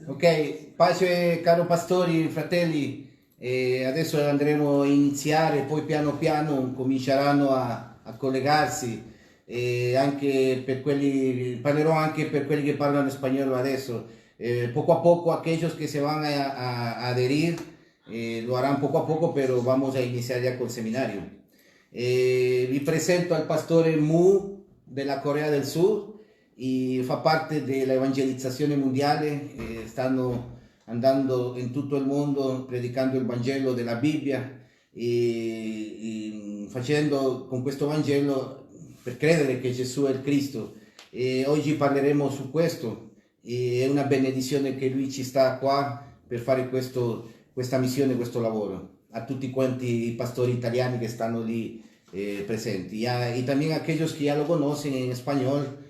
Ok, pace caro pastori, fratelli, adesso andremo a iniziare, poi piano piano cominceranno a collegarsi, anche per quelli, parlerò anche per quelli che parlano spagnolo adesso, poco a poco aquellos que se van a adherir, lo harán poco a poco, pero vamos a iniciar ya con el seminario. Vi presento al pastore Mu della Corea del Sur y fa parte della evangelizzazione mondiale, stanno andando in tutto il mondo predicando il Vangelo della Bibbia e facendo con questo Vangelo per credere che Gesù è il Cristo. E oggi parleremo su questo, e è una benedizione che lui ci sta qua per fare questa missione, questo lavoro. A tutti quanti i pastori italiani che stanno lì presenti y también a aquellos que ya lo conocen en español.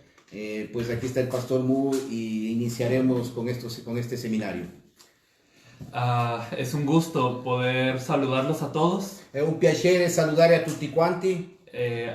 Pues aquí está el pastor Mu y iniciaremos con este seminario. Es un gusto poder saludarlos a todos. È un piacere saludare a tutti quanti.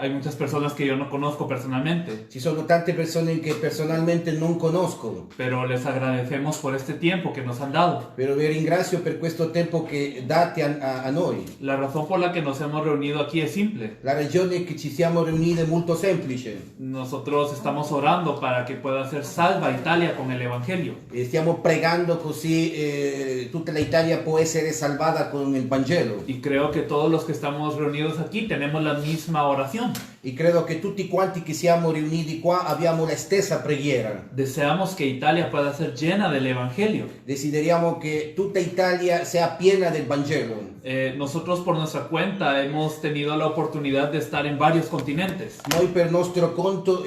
Hay muchas personas que yo no conozco personalmente, Ci sono tante persone che personalmente non conosco, pero les agradecemos por este tiempo que nos han dado. però vi ringrazio per questo tempo che date a noi. La razón por la que nos hemos reunido aquí es simple. La ragione che ci siamo riuniti è molto semplice. Nosotros estamos orando para que pueda ser salva Italia con el Evangelio. Stiamo pregando così tutta l'Italia può essere salvata con il Vangelo. Y creo que todos los que estamos reunidos aquí tenemos la misma oración. E credo che tutti quanti che siamo riuniti qua abbiamo la stessa preghiera. Deseamos que Italia pueda ser llena del Evangelio. Desideriamo che tutta Italia sia piena del Vangelo. Nosotros por nuestra cuenta hemos tenido la oportunidad de estar en varios continentes. Noi per nostro conto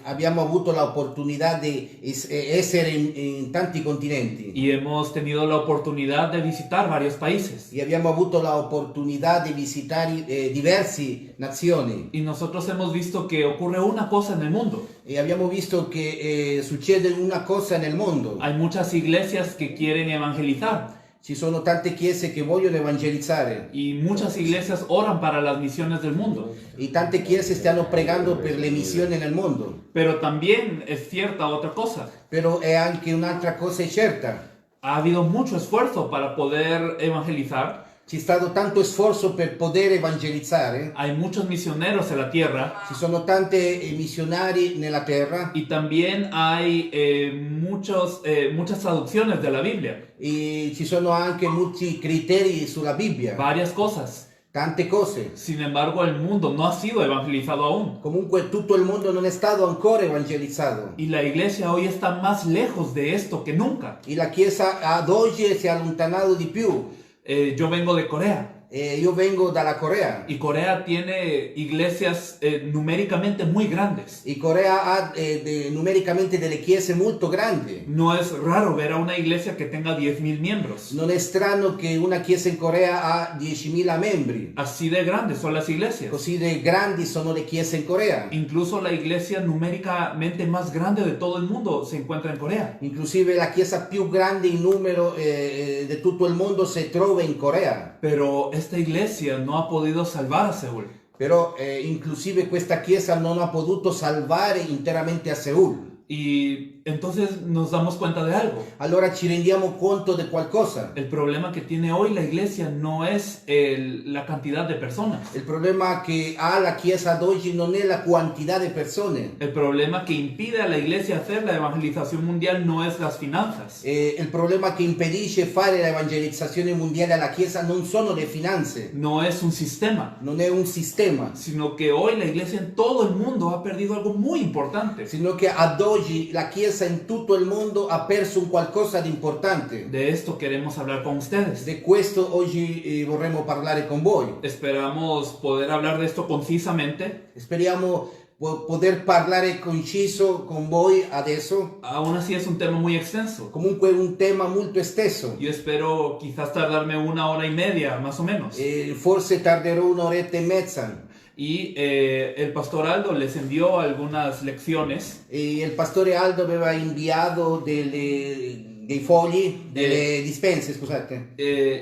abbiamo avuto l'opportunità di essere in tanti continenti Y hemos tenido la oportunidad de visitar varios países. e abbiamo avuto l'opportunità di visitare diverse nazioni Y nosotros hemos visto que ocurre una cosa en el mundo. e abbiamo visto che succede una cosa nel mondo. Hay muchas iglesias que quieren evangelizar Ci sono tante chiese che vogliono evangelizzare y muchas iglesias oran para las misiones del mundo. e tante chiese stanno pregando per le missioni nel mondo. Pero también es cierta otra cosa. Però è anche un'altra cosa certa. Ha habido mucho esfuerzo para poder evangelizar. C'è stato tanto sforzo per poter evangelizzare. Hay muchos misioneros en la tierra. Ci sono tanti missionari nella terra Y también hay muchas traducciones de la Biblia. e ci sono anche molti criteri sulla Bibbia, Varias cosas. tante cose. Sin embargo, el mundo no ha sido evangelizado aún. Comunque tutto il mondo non è stato ancora evangelizzato Y la iglesia hoy está más lejos de esto que nunca. e la Chiesa ad oggi si è allontanato di più. Yo vengo de Corea. Io vengo dalla Corea Y Corea tiene iglesias numéricamente muy grandes. e Corea ha numericamente delle chiese molto grandi. No es raro ver a una iglesia que tenga 10.000 miembros. Non è strano che una chiesa in Corea ha 10.000 membri. Así de grandes son las iglesias. Così grandi sono le chiese in Corea. Incluso la iglesia numéricamente más grande de todo el mundo se encuentra en Corea. Inclusive la chiesa più grande in numero di tutto il mondo si trova in Corea. Pero esta iglesia no ha podido salvar a Seúl. Però inclusive questa chiesa non ha potuto salvare interamente a Seul. Y entonces nos damos cuenta de algo. Allora ci rendiamo conto di qualcosa. El problema que tiene hoy la iglesia no es la cantidad de personas. Il problema che ha la chiesa ad oggi non è la quantità di persone. El problema que impide a la iglesia hacer la evangelización mundial no es las finanzas. Il problema che impedisce fare l'evangelizzazione mondiale alla chiesa non sono le finanze. No es un sistema, Non è un sistema. sino que hoy la iglesia en todo el mundo ha perdido algo muy importante. Sino che ad oggi la chiesa in tutto il mondo ha perso un qualcosa di importante. De esto queremos hablar con ustedes. Di questo oggi vorremmo parlare con voi. Esperamos poder hablar de esto concisamente. Speriamo poter parlare conciso con voi adesso. Aún así es un tema muy extenso. Comunque è un tema molto esteso. Yo espero quizás tardarme 1 hora y media, más o menos. Forse tarderò un'oretta e mezza. Y el pastor Aldo les envió algunas lecciones E il pastore Aldo aveva inviato dei fogli, delle dispense, scusate.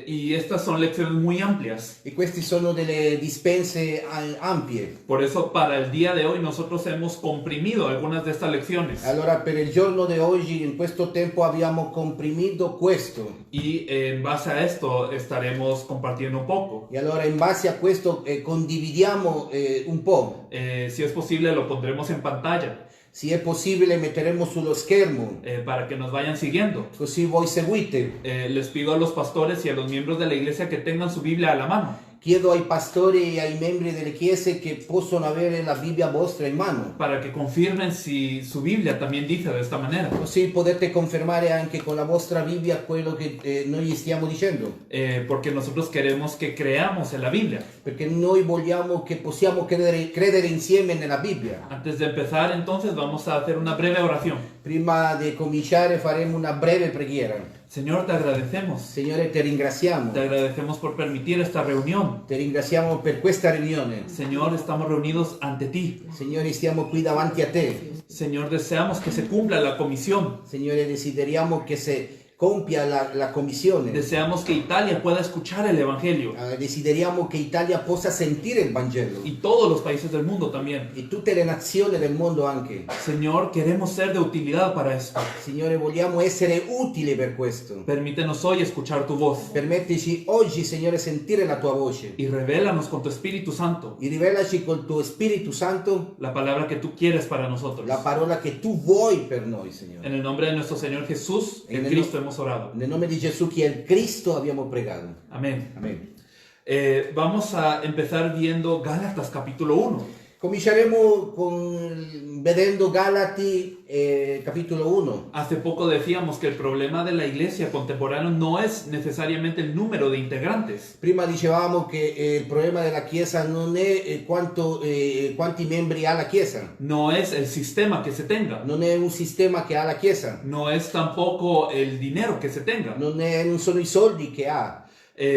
Y estas son lecciones muy amplias. E questi sono delle dispense ampie. Por eso para el día de hoy nosotros hemos comprimido algunas de estas lecciones. Allora per il giorno di oggi, in questo tempo, abbiamo comprimito questo. Y en base a esto estaremos compartiendo un poco. E allora in base a questo condividiamo un po'. Si es posible lo pondremos en pantalla Se è possibile metteremo sullo schermo, para que nos vayan siguiendo. così voi seguite. Les pido a los pastores y a los miembros de la iglesia que tengan su Biblia a la mano Chiedo ai pastori e ai membri delle chiese che possono avere la Bibbia vostra in mano, para que confirmen si su Biblia también dice de esta manera. così potete confermare anche con la vostra Bibbia quello che noi gli stiamo dicendo, Porque nosotros queremos que creamos en la Biblia. perché noi vogliamo che possiamo credere insieme nella Bibbia. Antes de empezar, entonces, vamos a hacer una breve oración. Prima di cominciare faremo una breve preghiera. Señor, te agradecemos. Signore, ti ringraziamo. Te agradecemos por permitir esta reunión. Ti ringraziamo per questa riunione. Señor, estamos reunidos ante ti. Signore, stiamo qui davanti a te. Señor, deseamos que se cumpla la comisión. Signore, desideriamo che si compia la commissione. Deseamos que Italia pueda escuchar el Evangelio. Desideriamo che Italia possa sentire il Vangelo. Y todos los países del mundo también. E tutte le nazioni del mondo anche. Señor, queremos ser de utilidad para esto. Signore, vogliamo essere utili per questo. Permítenos hoy escuchar tu voz. Permettici oggi, Signore, sentire la tua voce. Y revélanos con tu Espíritu Santo E rivelaci col tuo Spirito Santo la palabra que tú quieres para nosotros. la parola che tu vuoi per noi, Signore. En el nombre de nuestro Señor Jesús, en En el Cristo hemos orado. Nel nome di Gesù, che è il Cristo, abbiamo pregato. Amén. Amen. Vamos a empezar viendo Gálatas capítulo 1. Cominceremo vedendo Galati capitolo 1. Hace poco decíamos que el problema de la iglesia contemporánea no es necesariamente el número de integrantes. Prima dicevamo che il problema della Chiesa non è quanti membri ha la Chiesa. No es el sistema que se tenga. Non è un sistema che ha la Chiesa. No es tampoco el dinero que se tenga. Non sono i soldi che ha.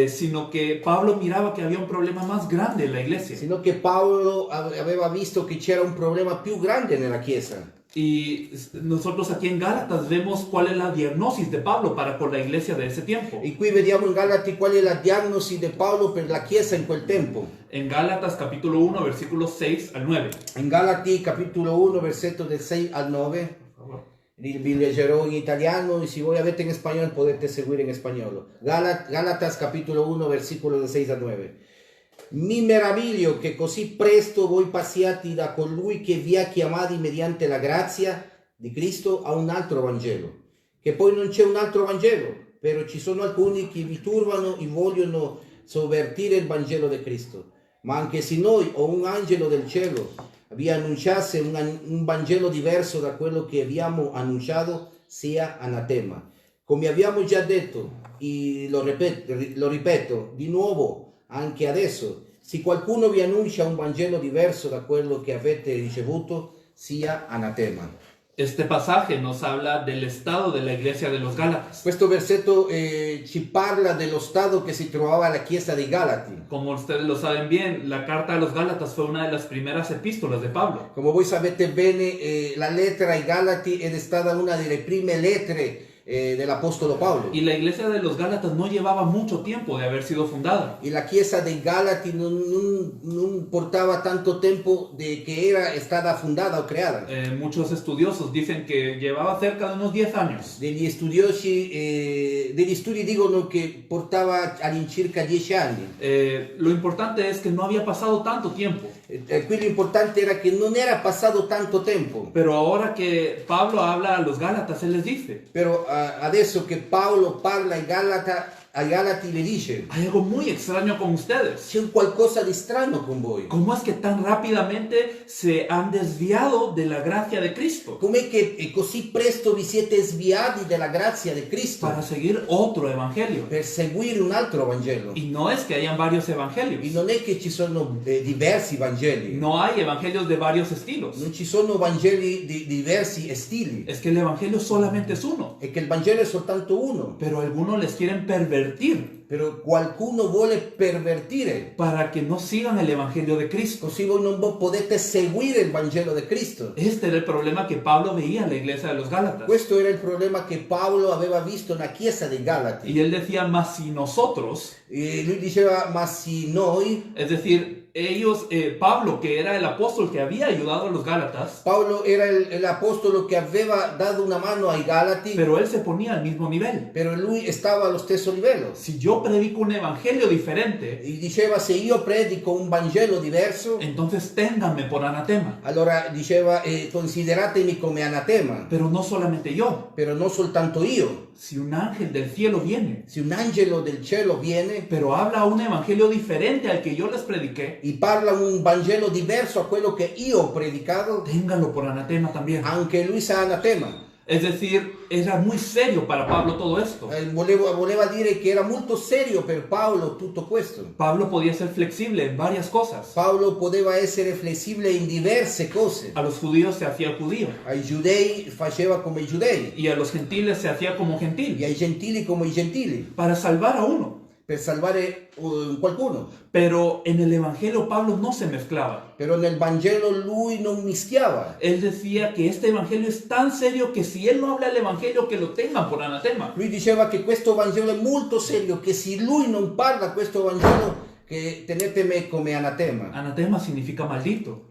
Sino que Pablo miraba que había un problema más grande en la iglesia. Sino che Paolo aveva visto che c'era un problema più grande nella Chiesa. Y nosotros aquí en Gálatas vemos cuál es la diagnosis de Pablo para con la iglesia de ese tiempo. E qui vediamo in Galati qual è la diagnosi di Paolo per la Chiesa in quel tempo. En Gálatas capítulo 1 versículos 6 al 9. In Galati capitolo 1 versetto del 6 al 9. Vi leggerò in italiano e se voi avete in spagnolo potete seguire in spagnolo. Galatas capitolo 1 versículo del 6 al 9. Mi meraviglio che così presto voi passiate da colui che vi ha chiamati mediante la grazia di Cristo a un altro Vangelo. Che poi non c'è un altro Vangelo, però ci sono alcuni che vi turbano e vogliono sovvertire il Vangelo di Cristo. Ma anche se noi o un angelo del cielo vi annunciasse un Vangelo diverso da quello che abbiamo annunciato, sia anatema. Come abbiamo già detto, e lo ripeto di nuovo anche adesso, se qualcuno vi annuncia un Vangelo diverso da quello che avete ricevuto, sia anatema. Este pasaje nos habla del estado de la iglesia de los Gálatas. Questo versetto ci parla dello stato che si trovava la Chiesa dei Galati. Como ustedes lo saben bien, la carta a los Gálatas fue una de las primeras epístolas de Pablo. Come voi sapete bene, la lettera ai Galati è stata una delle prime lettere dell'Apostolo Paolo. Y la iglesia de los Gálatas no llevaba mucho tiempo de haber sido fundada. E la Chiesa dei Galati non portava tanto tempo che era stata fundata o creata. Muchos estudiosos dicen que llevaba cerca de unos 10 años. Degli studi dicono che portava all'incirca 10 anni. Lo importante es que no había pasado tanto tiempo. Qui l'importante era che non era passato tanto tempo. Pero ahora que Pablo habla a los Gálatas, él les dice: Però adesso che Paolo parla ai Galati le dice: hay algo muy extraño con ustedes. c'è qualcosa di strano con voi. ¿Cómo es que tan rápidamente se han desviado de la gracia de Cristo Com'è che così presto vi siete sviati dalla grazia di Cristo para seguir otro evangelio? per seguire un altro Vangelo? Y no es que hayan varios E evangelios. non è che ci sono diversi Vangeli, No hay evangelios de varios estilos. non ci sono Vangeli di diversi stili, Es que el evangelio solamente es uno. è che il Vangelo è soltanto uno. Pero algunos les quieren pervertir pervertir però qualcuno vuole pervertire, para que no sigan el Evangelio de Cristo. così voi non potete seguire il Vangelo di Cristo. Este era el problema que Pablo veía en la iglesia de los Gálatas. Questo era il problema che Paolo aveva visto nella chiesa dei Galati. Y él decía, mas si nosotros, E lui diceva, ma se noi, es decir, ellos, Pablo, que era el apóstol que había ayudado a los Gálatas, Paolo era l'apostolo che aveva dato una mano ai Galati, pero él se ponía al mismo nivel. però lui stava allo stesso livello. Si yo predico un evangelio diferente, E diceva, se io predico un Vangelo diverso, entonces ténganme por anatema. allora diceva, consideratemi come anatema, Pero no solamente yo. però non soltanto io. Si un ángel del cielo viene, Se un angelo del cielo viene pero habla un evangelio diferente al que yo les prediqué, e parla un Vangelo diverso a quello che io ho predicato, ténganlo por anatema también. anche lui sa anatema. Es decir, era muy serio para Pablo todo esto. Voleva dire che era molto serio per Paolo tutto questo. Pablo podía ser flexible en varias cosas. Paolo poteva essere flessibile in diverse cose. A los judíos se hacía judío Ai giudei faceva come i giudei y a los gentiles se hacía como e gentil ai gentili come i gentili, para salvar a uno. per salvare qualcuno. Pero en el evangelio Pablo no se mezclaba. Però nel Vangelo lui non mischiava. Él decía que este evangelio es tan serio que si él no habla el evangelio, que lo tengan por anatema. Lui diceva che questo Vangelo è molto serio, che se lui non parla questo Vangelo, che tenetemi come anatema. Anatema significa maldito.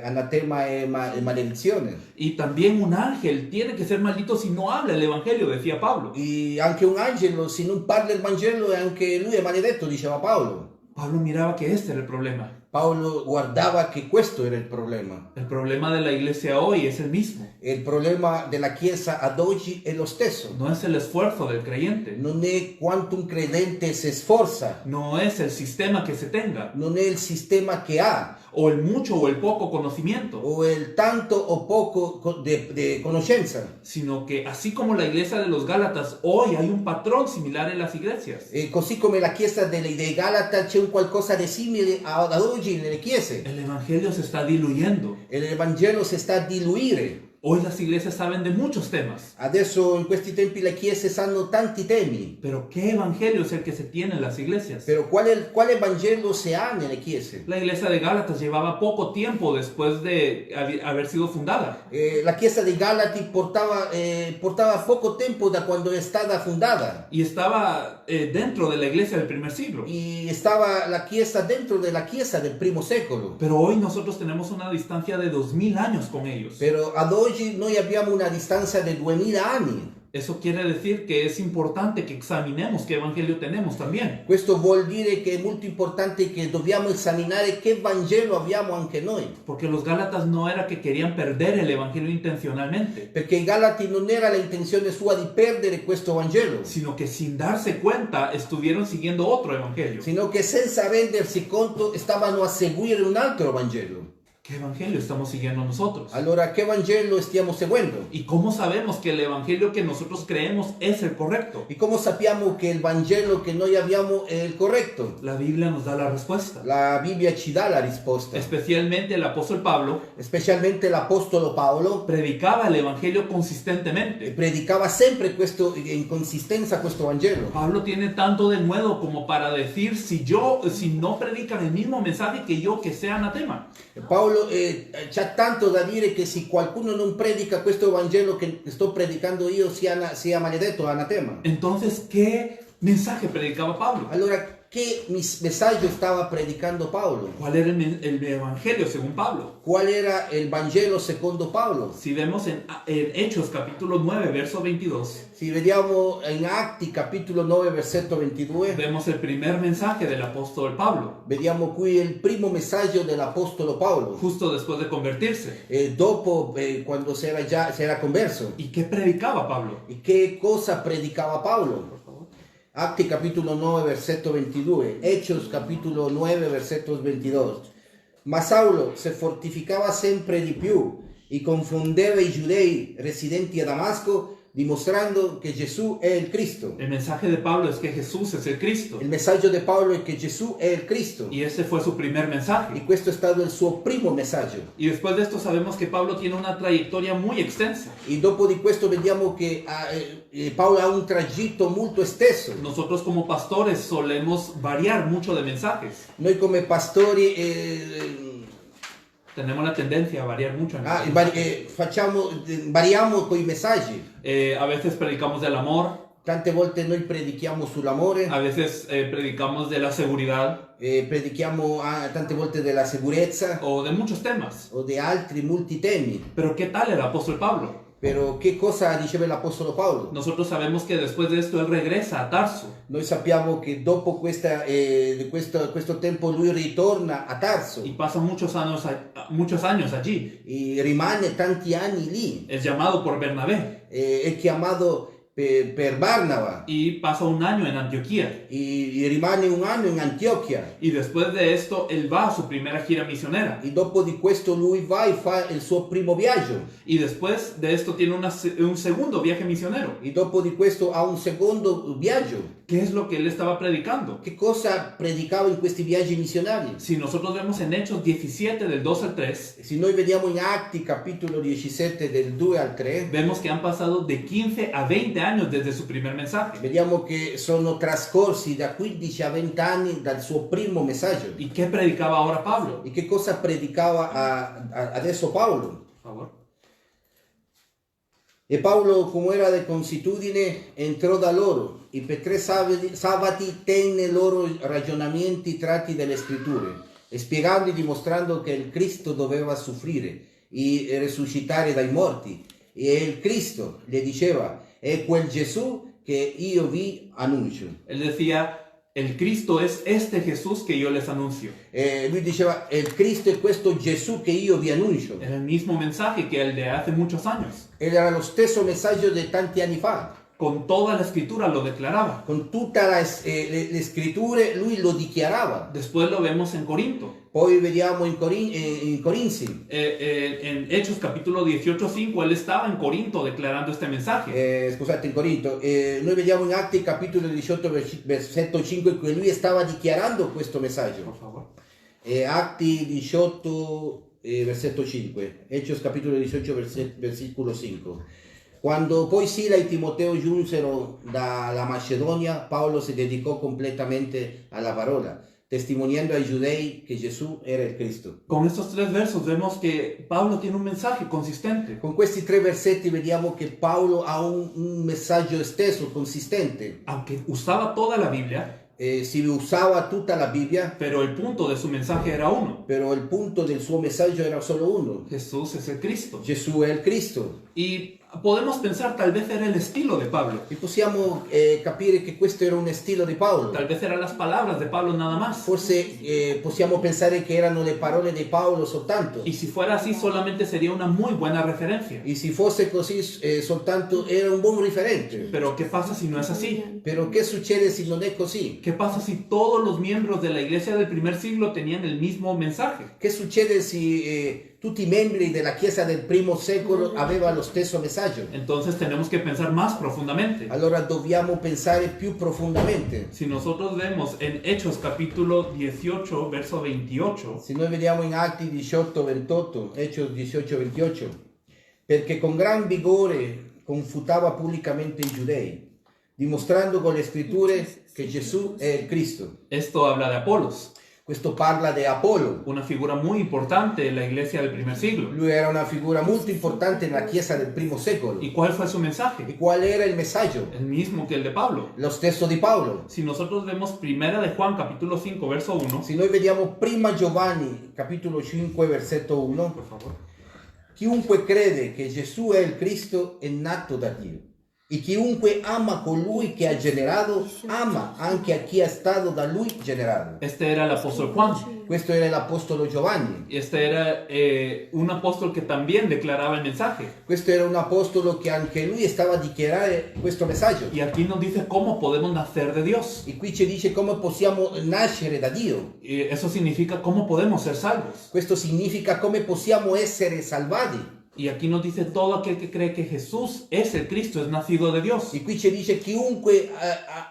Anatema è maledizione. Y también un ángel tiene que ser maldito si no habla el evangelio, decía Pablo. E anche un angelo, se non parla il Vangelo, anche lui è maledetto, diceva Paolo. Pablo miraba que este era el problema. Paolo guardava che questo era il problema. El problema de la iglesia hoy es el mismo. E il problema della Chiesa ad oggi è lo stesso. No es el esfuerzo del creyente. Non è quanto un credente si sforza, No es el sistema que se tenga. non è il sistema che ha, O el mucho o el poco conocimiento. o il tanto o poco di conoscenza. Sino que así como la iglesia de los Gálatas, hoy hay un patrón similar en las iglesias. E così come la Chiesa dei Galata c'è un qualcosa di simile ad oggi nelle chiese. El evangelio se está diluyendo. E il Vangelo si sta a diluire. Hoy las iglesias saben de muchos temas. Adesso in questi tempi le chiese sanno tanti temi. Pero ¿qué evangelio es el que se tiene en las iglesias? Però quale Vangelo si ha nelle chiese? La iglesia de Gálatas llevaba poco tiempo después de haber sido fundada. La Chiesa dei Galati portava poco tempo da quando è stata fondata. Y estaba dentro de la iglesia del primer siglo. E stava la Chiesa dentro della Chiesa del primo secolo. Pero hoy nosotros tenemos una distancia de 2000 años con ellos. Però ad oggi noi abbiamo una distanza di 2000 anni. Eso quiere decir que es importante que examinemos qué evangelio tenemos también. Questo vuol dire che è molto importante che dobbiamo esaminare che Vangelo abbiamo anche noi. Porque los Gálatas no era que querían perder el evangelio intencionalmente, Perché i Galati non era l'intenzione sua di perdere questo Vangelo, sino que sin darse cuenta estuvieron siguiendo otro evangelio. sino che senza rendersi conto stavano a seguire un altro Vangelo. ¿Qué evangelio estamos siguiendo nosotros? Allora, che Vangelo stiamo seguendo? ¿Y cómo sabemos que el evangelio que nosotros creemos es el correcto? E come sappiamo che il Vangelo che noi abbiamo è il corretto? La Biblia nos da la respuesta. La Bibbia ci dà la risposta. Especialmente el apóstol Pablo Specialmente l'Apostolo Paolo predicaba el evangelio consistentemente. predicava sempre questo, in consistenza questo Vangelo. Pablo tiene tanto de nuevo como para decir, si no predican el mismo mensaje que yo, que sea anatema. Paolo c'ha tanto da dire che se qualcuno non predica questo Vangelo che sto predicando io sia maledetto, anatema. Entonces, ¿qué mensaje predicaba Pablo? Allora, che messaggio stava predicando Paolo? ¿Cuál era el evangelio según Pablo? Qual era il Vangelo secondo Paolo? Si vemos en Hechos capítulo 9, verso 22, Se vediamo in Atti capitolo 9 versetto 22, vemos el primer mensaje del apóstol Pablo, vediamo qui il primo messaggio dell'Apostolo Paolo, justo después de convertirse. dopo quando si era converso. ¿Y qué predicaba Pablo? E che cosa predicava Paolo? Atti capitolo 9 versetto 22, Hechos capitolo 9 versetto 22. Ma Saulo si fortificava sempre di più e confondeva i giudei residenti a Damasco dimostrando che Gesù è il Cristo. El mensaje de Pablo es que Jesús es el Cristo. Il messaggio di Paolo è che Gesù è il Cristo. Y ese fue su primer mensaje. E questo è stato il suo primo messaggio. Y después de esto sabemos que Pablo tiene una trayectoria muy extensa. E dopo di questo vediamo che Paolo ha un tragitto molto esteso. Nosotros como pastores solemos variar mucho de mensajes. Noi come pastori Tenemos la tendencia a variar mucho. variamo con i messaggi. A veces predicamos del amor, Tante volte noi predichiamo sull'amore, a veces predicamos de la seguridad predichiamo tante volte della sicurezza o de muchos temas. o di altri molti temi. Pero ¿qué tal el apóstol Pablo? Però che cosa diceva l'Apostolo Paolo? Nosotros sabemos que después de esto él regresa a Tarso Noi sappiamo che dopo questo tempo lui ritorna a Tarso y pasa muchos años allí. e rimane tanti anni lì. Es llamado por Bernabé È chiamato per Barnaba y pasa un año en Antioquía. e rimane un anno in Antiochia. Y después de esto él va a su primera gira misionera. E dopo di questo lui va e fa il suo primo viaggio. Y después de esto tiene un segundo viaje misionero. E dopo di questo ha un secondo viaggio. ¿Qué es lo que él estaba predicando? Che cosa predicava in questi viaggi missionari? Si nosotros vemos en Hechos 17 del 2 al 3, Se noi vediamo in Atti capitolo 17 del 2 al 3, vemos que han pasado de 15 a 20 años desde su primer mensaje. vediamo che sono trascorsi da 15 a 20 anni dal suo primo messaggio. ¿Y qué predicaba ahora Pablo? E che cosa predicava adesso Paolo? Por favor. E Paolo, come era di consuetudine, entrò da loro e per 3 sabati tenne loro ragionamenti tratti dalle scritture, e spiegando e dimostrando che il Cristo doveva soffrire e risuscitare dai morti. E il Cristo le diceva, è quel Gesù che io vi annuncio. Él decía, el Cristo es este Jesús que yo les anuncio. Lui diceva, il Cristo è questo Gesù che io vi annuncio. Era el mismo mensaje que el de hace muchos años. Era lo stesso messaggio di tanti anni fa. Con toda la escritura lo declaraba. Con tutte le scritture lui lo dichiarava. Después lo vemos en Corinto. Poi vediamo in Corinzi. En Hechos capítulo 18:5 él estaba en Corinto declarando este mensaje. Scusate, in Corinto. Noi vediamo in Atti capitolo 18 versetto 5 che lui stava dichiarando questo messaggio. Por favor. Atti 18 versetto 5. Hechos capitolo 18 versicolo 5. Quando poi Sila e Timoteo giunsero dalla Macedonia, Paolo si dedicò completamente alla parola, testimoniando ai giudei che Gesù era il Cristo. Con estos 3 versos vemos que Pablo tiene un mensaje consistente. Con questi 3 versetti vediamo che Paolo ha un messaggio esteso, consistente. Aunque usaba toda la Biblia, Si usava tutta la Bibbia, pero el punto de su mensaje era uno. però il punto del suo messaggio era solo uno. Jesús es el Cristo. Gesù è il Cristo. Y podemos pensar, tal vez era el estilo de Pablo. E possiamo capire che questo era un stile di Paolo. Tal vez eran las palabras de Pablo nada más. Forse possiamo pensare che erano le parole di Paolo soltanto. Y si fuera así, solamente sería una muy buena referencia. E se fosse così soltanto era un buon riferente. Pero ¿qué pasa si no es así? Però che succede se non è così? ¿Qué pasa si todos los miembros de la iglesia del primer siglo tenían el mismo mensaje? Che succede se tutti i membri della Chiesa del primo secolo avevano lo stesso messaggio? Entonces tenemos que pensar más profundamente. Allora dobbiamo pensare più profondamente. Si nosotros vemos en Hechos capítulo 18, verso 28, Se noi vediamo in Atti 18-28, Hechos 18-28, perché con gran vigore confutava pubblicamente i giudei, dimostrando con le scritture che Gesù è il Cristo. esto habla de Apolos, Questo parla di Apollo. una figura muy importante en la iglesia del primer siglo. Lui era una figura molto importante nella Chiesa del primo secolo. ¿Y cuál fue su E mensaje? qual era il messaggio? El mismo que el de Pablo. Lo stesso di Paolo. Si nosotros vemos primera de Juan capítulo 5, verso 1, Se noi vediamo prima Giovanni, capitolo 5, versetto 1, por favor. chiunque crede che Gesù è il Cristo è nato da Dio. E chiunque ama colui che ha generato, ama anche a chi è stato da lui generato. Este era el apóstol Juan. Questo era l'apostolo Giovanni. Y este era un apóstol que también declaraba el mensaje. Questo era un apostolo che anche lui stava a dichiarare questo messaggio. Y aquí nos dice cómo podemos nacer de Dios. E qui ci dice come possiamo nascere da Dio. Y eso significa cómo podemos ser salvos. Questo significa come possiamo essere salvati. Y aquí nos dice todo aquel que cree que Jesús es el Cristo, es nacido de Dios. E qui ci dice chiunque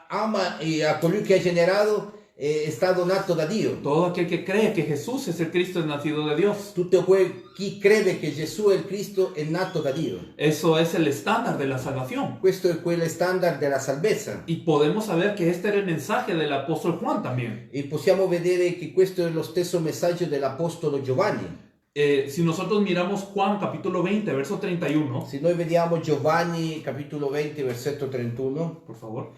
ama a colui che ha generato è stato nato da Dio. Todo aquel que cree que Jesús es el Cristo es nacido de Dios. Tutto chi crede che Gesù è il Cristo è nato da Dio. Eso es el estándar de la salvación. Questo è quello standard della salvezza. Y podemos saber que este era el mensaje del apóstol Juan también. E possiamo vedere che questo è lo stesso messaggio dell'apostolo Giovanni. Si nosotros miramos Juan capítulo 20, verso 31, Se noi vediamo Giovanni capitolo 20 versetto 31, por favor.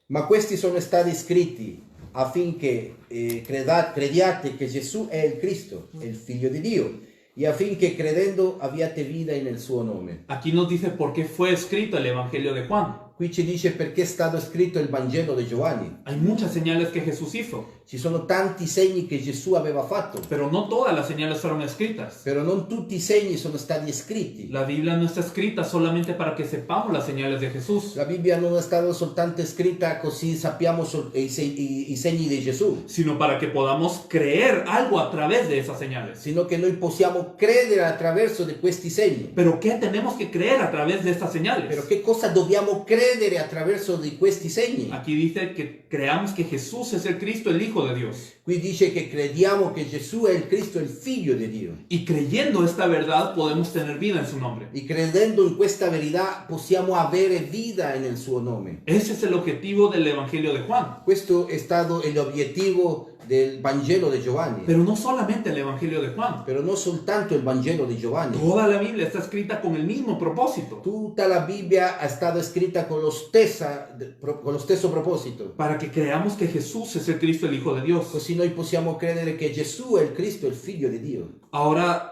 ma questi sono stati scritti affinché crediate che Gesù è il Cristo, è il Figlio di Dio, e affinché credendo abbiate vita nel suo nome. Aquí nos dice por qué fue escrito el Evangelio de Juan. Qui ci dice perché è stato scritto il Vangelo di Giovanni. Hay muchas señales que Jesús hizo, Ci sono tanti segni che Gesù aveva fatto, pero no todas las señales fueron escritas. però non tutti i segni sono stati scritti. La Biblia no está escrita solamente para que sepamos las señales de Jesús, La Bibbia non è stata soltanto scritta così sappiamo i segni di Gesù, sino para que podamos creer algo a través de esas señales. sino che noi possiamo credere attraverso di questi segni. Pero ¿qué tenemos que creer a través de estas Però señales? che cosa dobbiamo credere attraverso di questi segni? Aquí dice que creamos que Jesús es el Cristo, el Hijo de Dios. Qui dice che crediamo che Gesù è il Cristo, il Figlio di Dio. Y creyendo esta verdad podemos tener vida en su nombre. E credendo in questa verità possiamo avere vita nel suo nome. Ese es el objetivo del Evangelio de Juan. Questo è stato l'obiettivo del Vangelo di Giovanni. Pero no solamente el Evangelio de Juan. Però non soltanto il Vangelo di Giovanni. Toda la Biblia está escrita con el mismo propósito. Tutta la Bibbia è stata scritta con lo stesso proposito. Para que creamos que Jesús es el Cristo, el Hijo de Dios. Così noi possiamo credere che Gesù è il Cristo, il Figlio di Dio. Ahora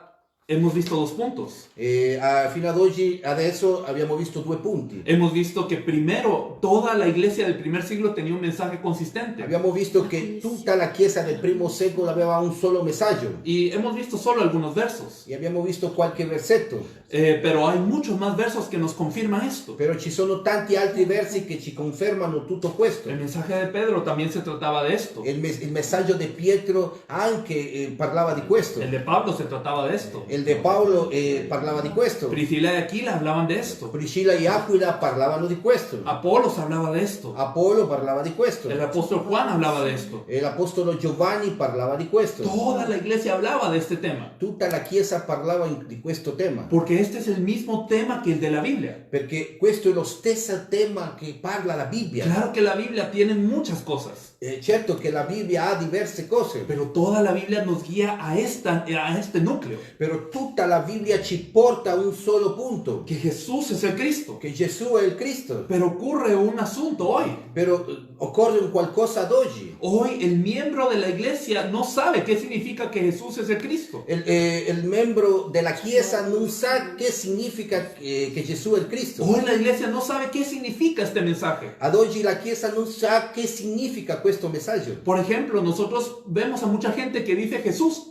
hemos visto dos puntos. Fino ad oggi, adesso abbiamo visto due punti. Hemos visto que primero toda la iglesia del primer siglo tenía un mensaje consistente. Abbiamo visto che tutta la Chiesa del primo secolo aveva un solo messaggio. Y hemos visto solo algunos versos. E abbiamo visto qualche versetto. Pero hay muchos más versos que nos confirman esto. Però ci sono tanti altri versi che ci confermano tutto questo. El mensaje de Pedro también se trataba de esto. Il messaggio di Pietro anche parlava di questo. El de Pablo se trataba de esto. Il di Paolo parlava di questo. Priscila y Aquila hablaban de esto. Priscilla e Aquila parlavano di questo. Apolos hablaba de esto. Apollo parlava di questo. El apóstol Juan hablaba de esto. E l'apostolo Giovanni parlava di questo. Toda la iglesia hablaba de este tema. Tutta la Chiesa parlava di questo tema. Porque este es el mismo tema que el de la Biblia. Perché questo è lo stesso tema che parla la Bibbia. Claro que la Biblia tiene muchas cosas. Certo che la Bibbia ha diverse cose. Pero toda la Biblia nos guía a este núcleo. Però tutta la Bibbia ci porta a un solo punto. Que Jesús es el Cristo. Che Gesù è il Cristo. Pero ocurre un asunto hoy. Però occorre un qualcosa ad oggi. Hoy el miembro de la iglesia no sabe qué significa que Jesús es el Cristo. Il membro della Chiesa non sa che significa che Gesù è il Cristo. Hoy la iglesia no sabe qué significa este mensaje. Ad oggi la Chiesa non sa che significa questo messaggio. Por ejemplo, nosotros vemos a mucha gente que dice Jesús.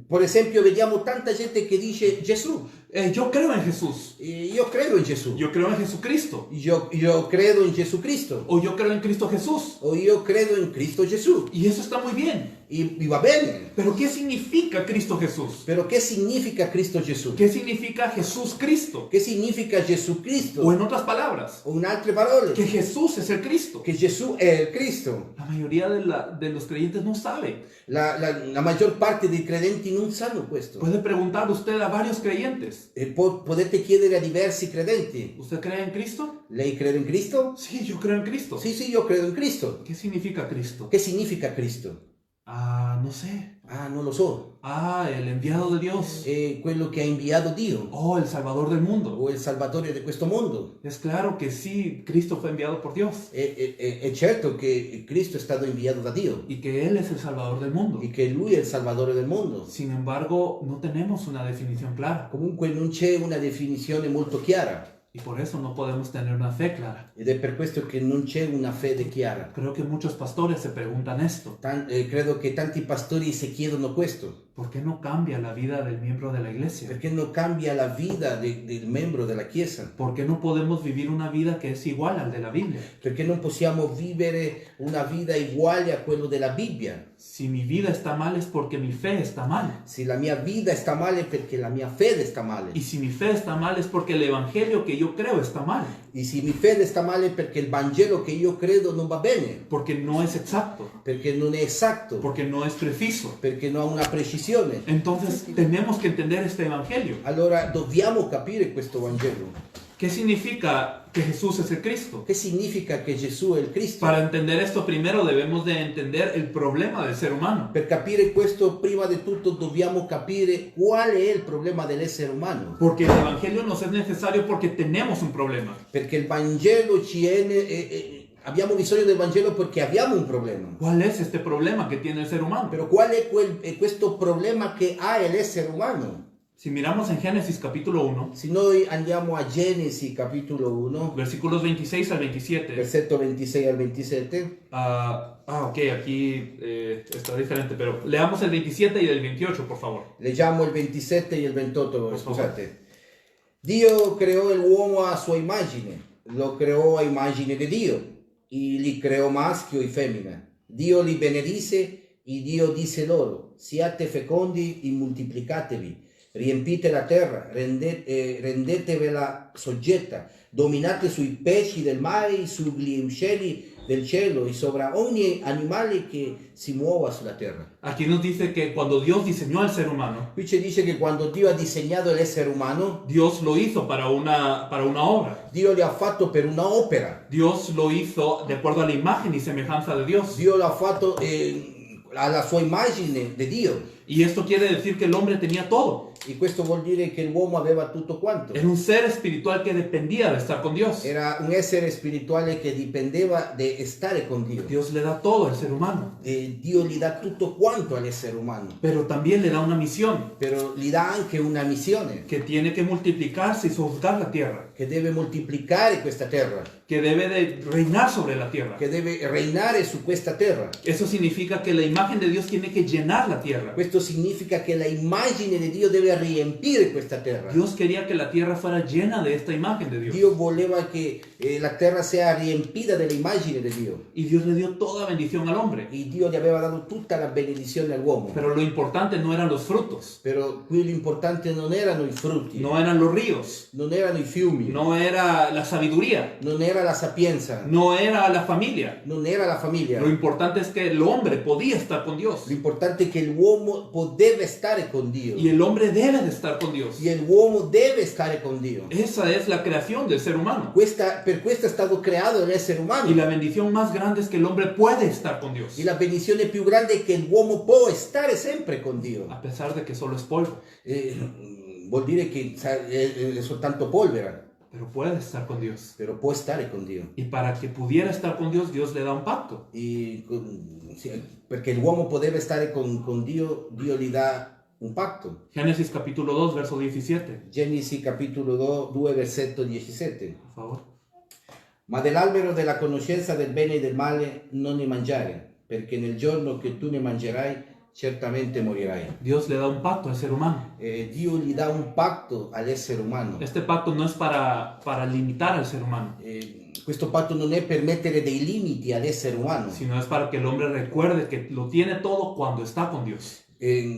Per esempio, vediamo tanta gente che dice Gesù. Yo creo en Jesús. Io credo in Gesù. Yo creo en Jesucristo. Io credo in Gesù Cristo. O yo creo en Cristo Jesús. O io credo in Cristo Gesù. Y eso está muy bien. E va bene. Pero ¿qué significa Cristo Jesús? Però che significa Cristo Gesù? ¿Qué significa Jesús Cristo? Che significa Gesù Cristo? O en otras palabras, O in altre parole, que Jesús es el Cristo. che Gesù è il Cristo. La mayoría de los creyentes no sabe. La maggior parte dei credenti non sanno questo. Puede preguntar usted a varios creyentes. Potete chiedere a diversi credenti. ¿Usted cree en Cristo? Lei crede in Cristo? Sí, yo creo en Cristo. Sì, io credo in Cristo. ¿Qué significa Cristo? Che significa Cristo? No sé. Non lo so. El enviado de Dios. È quello che ha inviato Dio. El Salvador del mundo. O il Salvatore di questo mondo. Es claro que sí, Cristo fue enviado por Dios. È certo che Cristo è stato inviato da Dio. Y que Él es el Salvador del mundo. E che Lui è il Salvatore del mondo. Sin embargo, no tenemos una definición clara. Comunque non c'è una definizione molto chiara. Y por eso no podemos tener una fe clara. Ed è per questo che non c'è una fede chiara. Creo que muchos pastores se preguntan esto. Credo che tanti pastori si chiedono questo. ¿por qué no cambia la vida del miembro de la iglesia? Perché non cambia la vita del membro della Chiesa? ¿Por qué no podemos vivir una vida que es igual al de la Biblia? Perché non possiamo vivere una vita uguale a quello della Bibbia? Si mi vida está mal es porque mi fe está mal. Se la mia vita sta male perché la mia fede sta male. Y si mi fe está mal es porque el evangelio que yo creo está mal. E se mi fede sta male perché il Vangelo che io credo non va bene, Porque no es exacto. perché non è esatto, Porque no es preciso. perché non ha una precisione. Entonces tenemos que entender este evangelio. Allora dobbiamo capire questo Vangelo. ¿Qué significa que Jesús es el Cristo? Che significa che Gesù è il Cristo? Para entender esto primero debemos de entender el problema del ser humano. Per capire questo, prima di tutto, dobbiamo capire qual è il problema dell'essere umano. Porque el evangelio nos es necesario porque tenemos un problema. Perché il Vangelo abbiamo bisogno del Vangelo perché abbiamo un problema. ¿Cuál es este problema que tiene el ser humano? Però qual è questo problema che ha l'essere umano? Si miramos en Génesis capítulo 1, Se noi andiamo a Genesi capitolo 1, versículos 26 al 27. versetto 26 al 27, Ok, aquí está diferente, pero leamos el 27 y el 28, por favor. leggiamo il 27 e il 28, Per scusate. Dio creò l'uomo a sua immagine, lo creò a immagine di Dio, e li creò maschio e femmina. Dio li benedisse e Dio disse loro: siate fecondi e moltiplicatevi, riempite la terra, rendetevela soggetta, dominate sui pesci del mare e sugli uccelli del cielo e sopra ogni animale che si muova sulla terra. Aquí nos dice que cuando Dios diseñó al ser humano, Qui ci dice che quando Dio ha disegnato l'essere umano, Dios lo hizo para una obra. Dio lo ha fatto per un'opera. Dios lo hizo de acuerdo a la imagen y semejanza de Dios. Dio lo ha fatto alla sua immagine di Dio. Y esto quiere decir que el hombre tenía todo. E questo vuol dire che l'uomo aveva tutto quanto. Era un ser espiritual que dependía de estar con Dios. Era un essere spirituale che dipendeva di stare con Dio. Dios le da todo al ser humano, Dio gli dà tutto quanto all'essere umano, pero también le da una misión però gli dà anche una missione, que tiene que multiplicarse y sojuzgar la tierra, che deve moltiplicare questa terra, que debe de reinar sobre la tierra. che deve reinare su questa terra. Eso significa que la imagen de Dios tiene que llenar la tierra. Questo significa che l'immagine di Dio deve riempire questa terra. Dios quería que la tierra fuera llena de esta imagen de Dios. Dio voleva che la terra sia riempita dell'immagine di Dio. Y Dios le dio toda bendición al hombre. E Dio gli aveva dato tutta la benedizione all'uomo. Pero lo importante no eran los frutos, Però qui l'importante non erano i frutti, no eran los ríos, non erano i fiumi, no era la sabiduría, non era la sapienza, no era la familia. non era la famiglia. Lo importante es que el hombre podía estar con Dios. L'importante è che l'uomo deve stare con Dio. Y el hombre debe de estar con Dios. E l'uomo deve stare con Dio. Esa es la creación del ser humano. Per questo è stato creato l'essere umano. Y la bendición más grande es que el hombre puede estar con Dios, E la benedizione più grande è che l'uomo può stare sempre con Dio. a pesar de que solo es polvo, Vuol dire che è soltanto polvere, pero puede estar con Dios. però può stare con Dio. Y para que pudiera estar con Dios, Dios le da un pacto. Perché l'uomo poteva stare con Dio, Dio gli dà un patto. Génesis capítulo 2, verso 17. Genesi capitolo 2, versetto 17. Por favor. Ma dell'albero della conoscenza del bene e del male non ne mangiare, perché nel giorno che tu ne mangerai certamente morirai. Dios le da un pacto al ser humano. Dio gli dà un patto all'essere umano. Este pacto no es para limitar al ser humano, Questo patto non è per mettere dei limiti all'essere umano. sino es para que el hombre recuerde que lo tiene todo cuando está con Dios.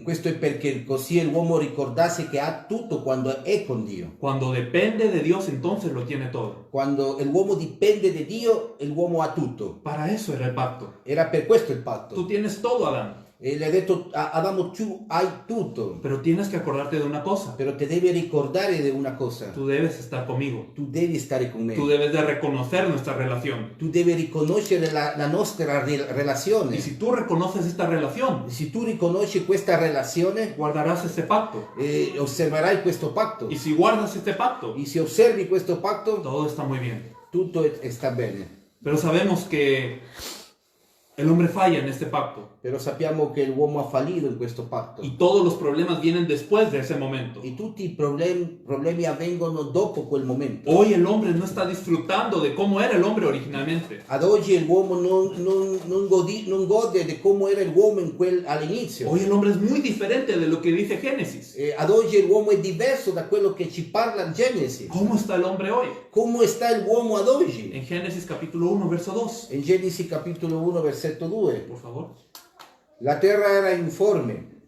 Questo è perché così l'uomo ricordasse che ha tutto quando è con Dio. Cuando depende de Dios, entonces lo tiene todo. Quando l'uomo dipende da Dio, l'uomo ha tutto. Para eso era el pacto. Era per questo il patto. Tú tienes todo, Adán, E le ha detto a Adamo: tu hai tutto, pero tienes que acordarte de una cosa. però ti devi ricordare di una cosa. Tú debes estar conmigo. Tu devi stare con me. Tú debes de reconocer nuestra relación. Tu devi riconoscere la nostra relazione. Y si tú reconoces esta relación, Se tu riconosci questa relazione, guardarás este pacto. osserverai questo patto. Y si guardas este pacto, E se osservi questo patto, todo está muy bien. tutto sta bene. Pero sabemos que El hombre falla en este pacto. Però sappiamo che l'uomo ha fallito in questo patto. Y todos los problemas vienen después de ese momento. E tutti i problemi avvengono dopo quel momento. Hoy el hombre no está disfrutando de cómo era el hombre originalmente. Ad oggi l'uomo non gode di come era l'uomo all'inizio. Hoy el hombre es muy diferente de lo que dice Génesis. Ad oggi l'uomo è diverso da quello che ci parla il Genesi. ¿Cómo está el hombre hoy? Come sta l'uomo ad oggi? En Génesis capítulo 1, verso 2. In Genesi capitolo 1, versetto 2. Por favor. La terra era informe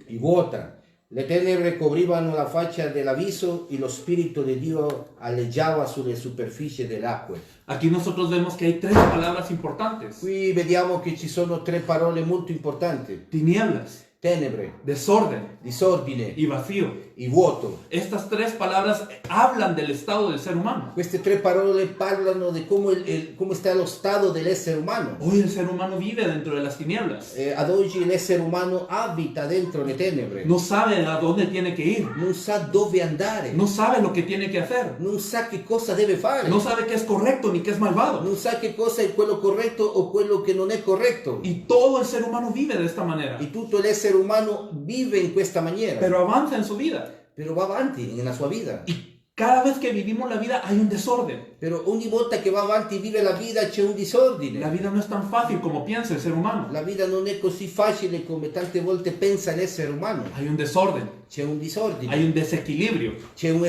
y vuota. Le tenebre coprivano la faccia dell'abisso e lo Spirito di Dio aleggiava sulle superfici delle acque. Aquí nosotros vemos que hay tres palabras importantes. Qui vediamo che ci sono tre parole molto importanti. Tinieblas, Tenebre, desorden disordine y vacío. e vuoto. Estas tres palabras hablan del estado del ser humano. Queste tre parole parlano di come sta lo stato dell'essere umano. Hoy el ser humano vive dentro de las tinieblas. Ad oggi l'essere umano abita dentro le tenebre. No sabe a dónde tiene que ir. Non sa dove andare. No sabe lo que tiene que hacer. Non sa che cosa deve fare. No sabe qué es correcto ni qué es malvado. Non sa che cosa è quello corretto o quello che non è corretto. Y todo el ser humano vive de esta manera. E tutto l'essere umano vive in questa maniera. Pero avanza en su vida. Però va avanti nella sua vita. Y cada vez que vivimos la vida hay un desorden. Però ogni volta che va avanti vive la vita c'è un disordine. La vida no es tan fácil como piensa el ser humano. La vita non è così facile come tante volte pensa l'essere umano. Hay un desorden, C'è un disordine, hay un desequilibrio c'è un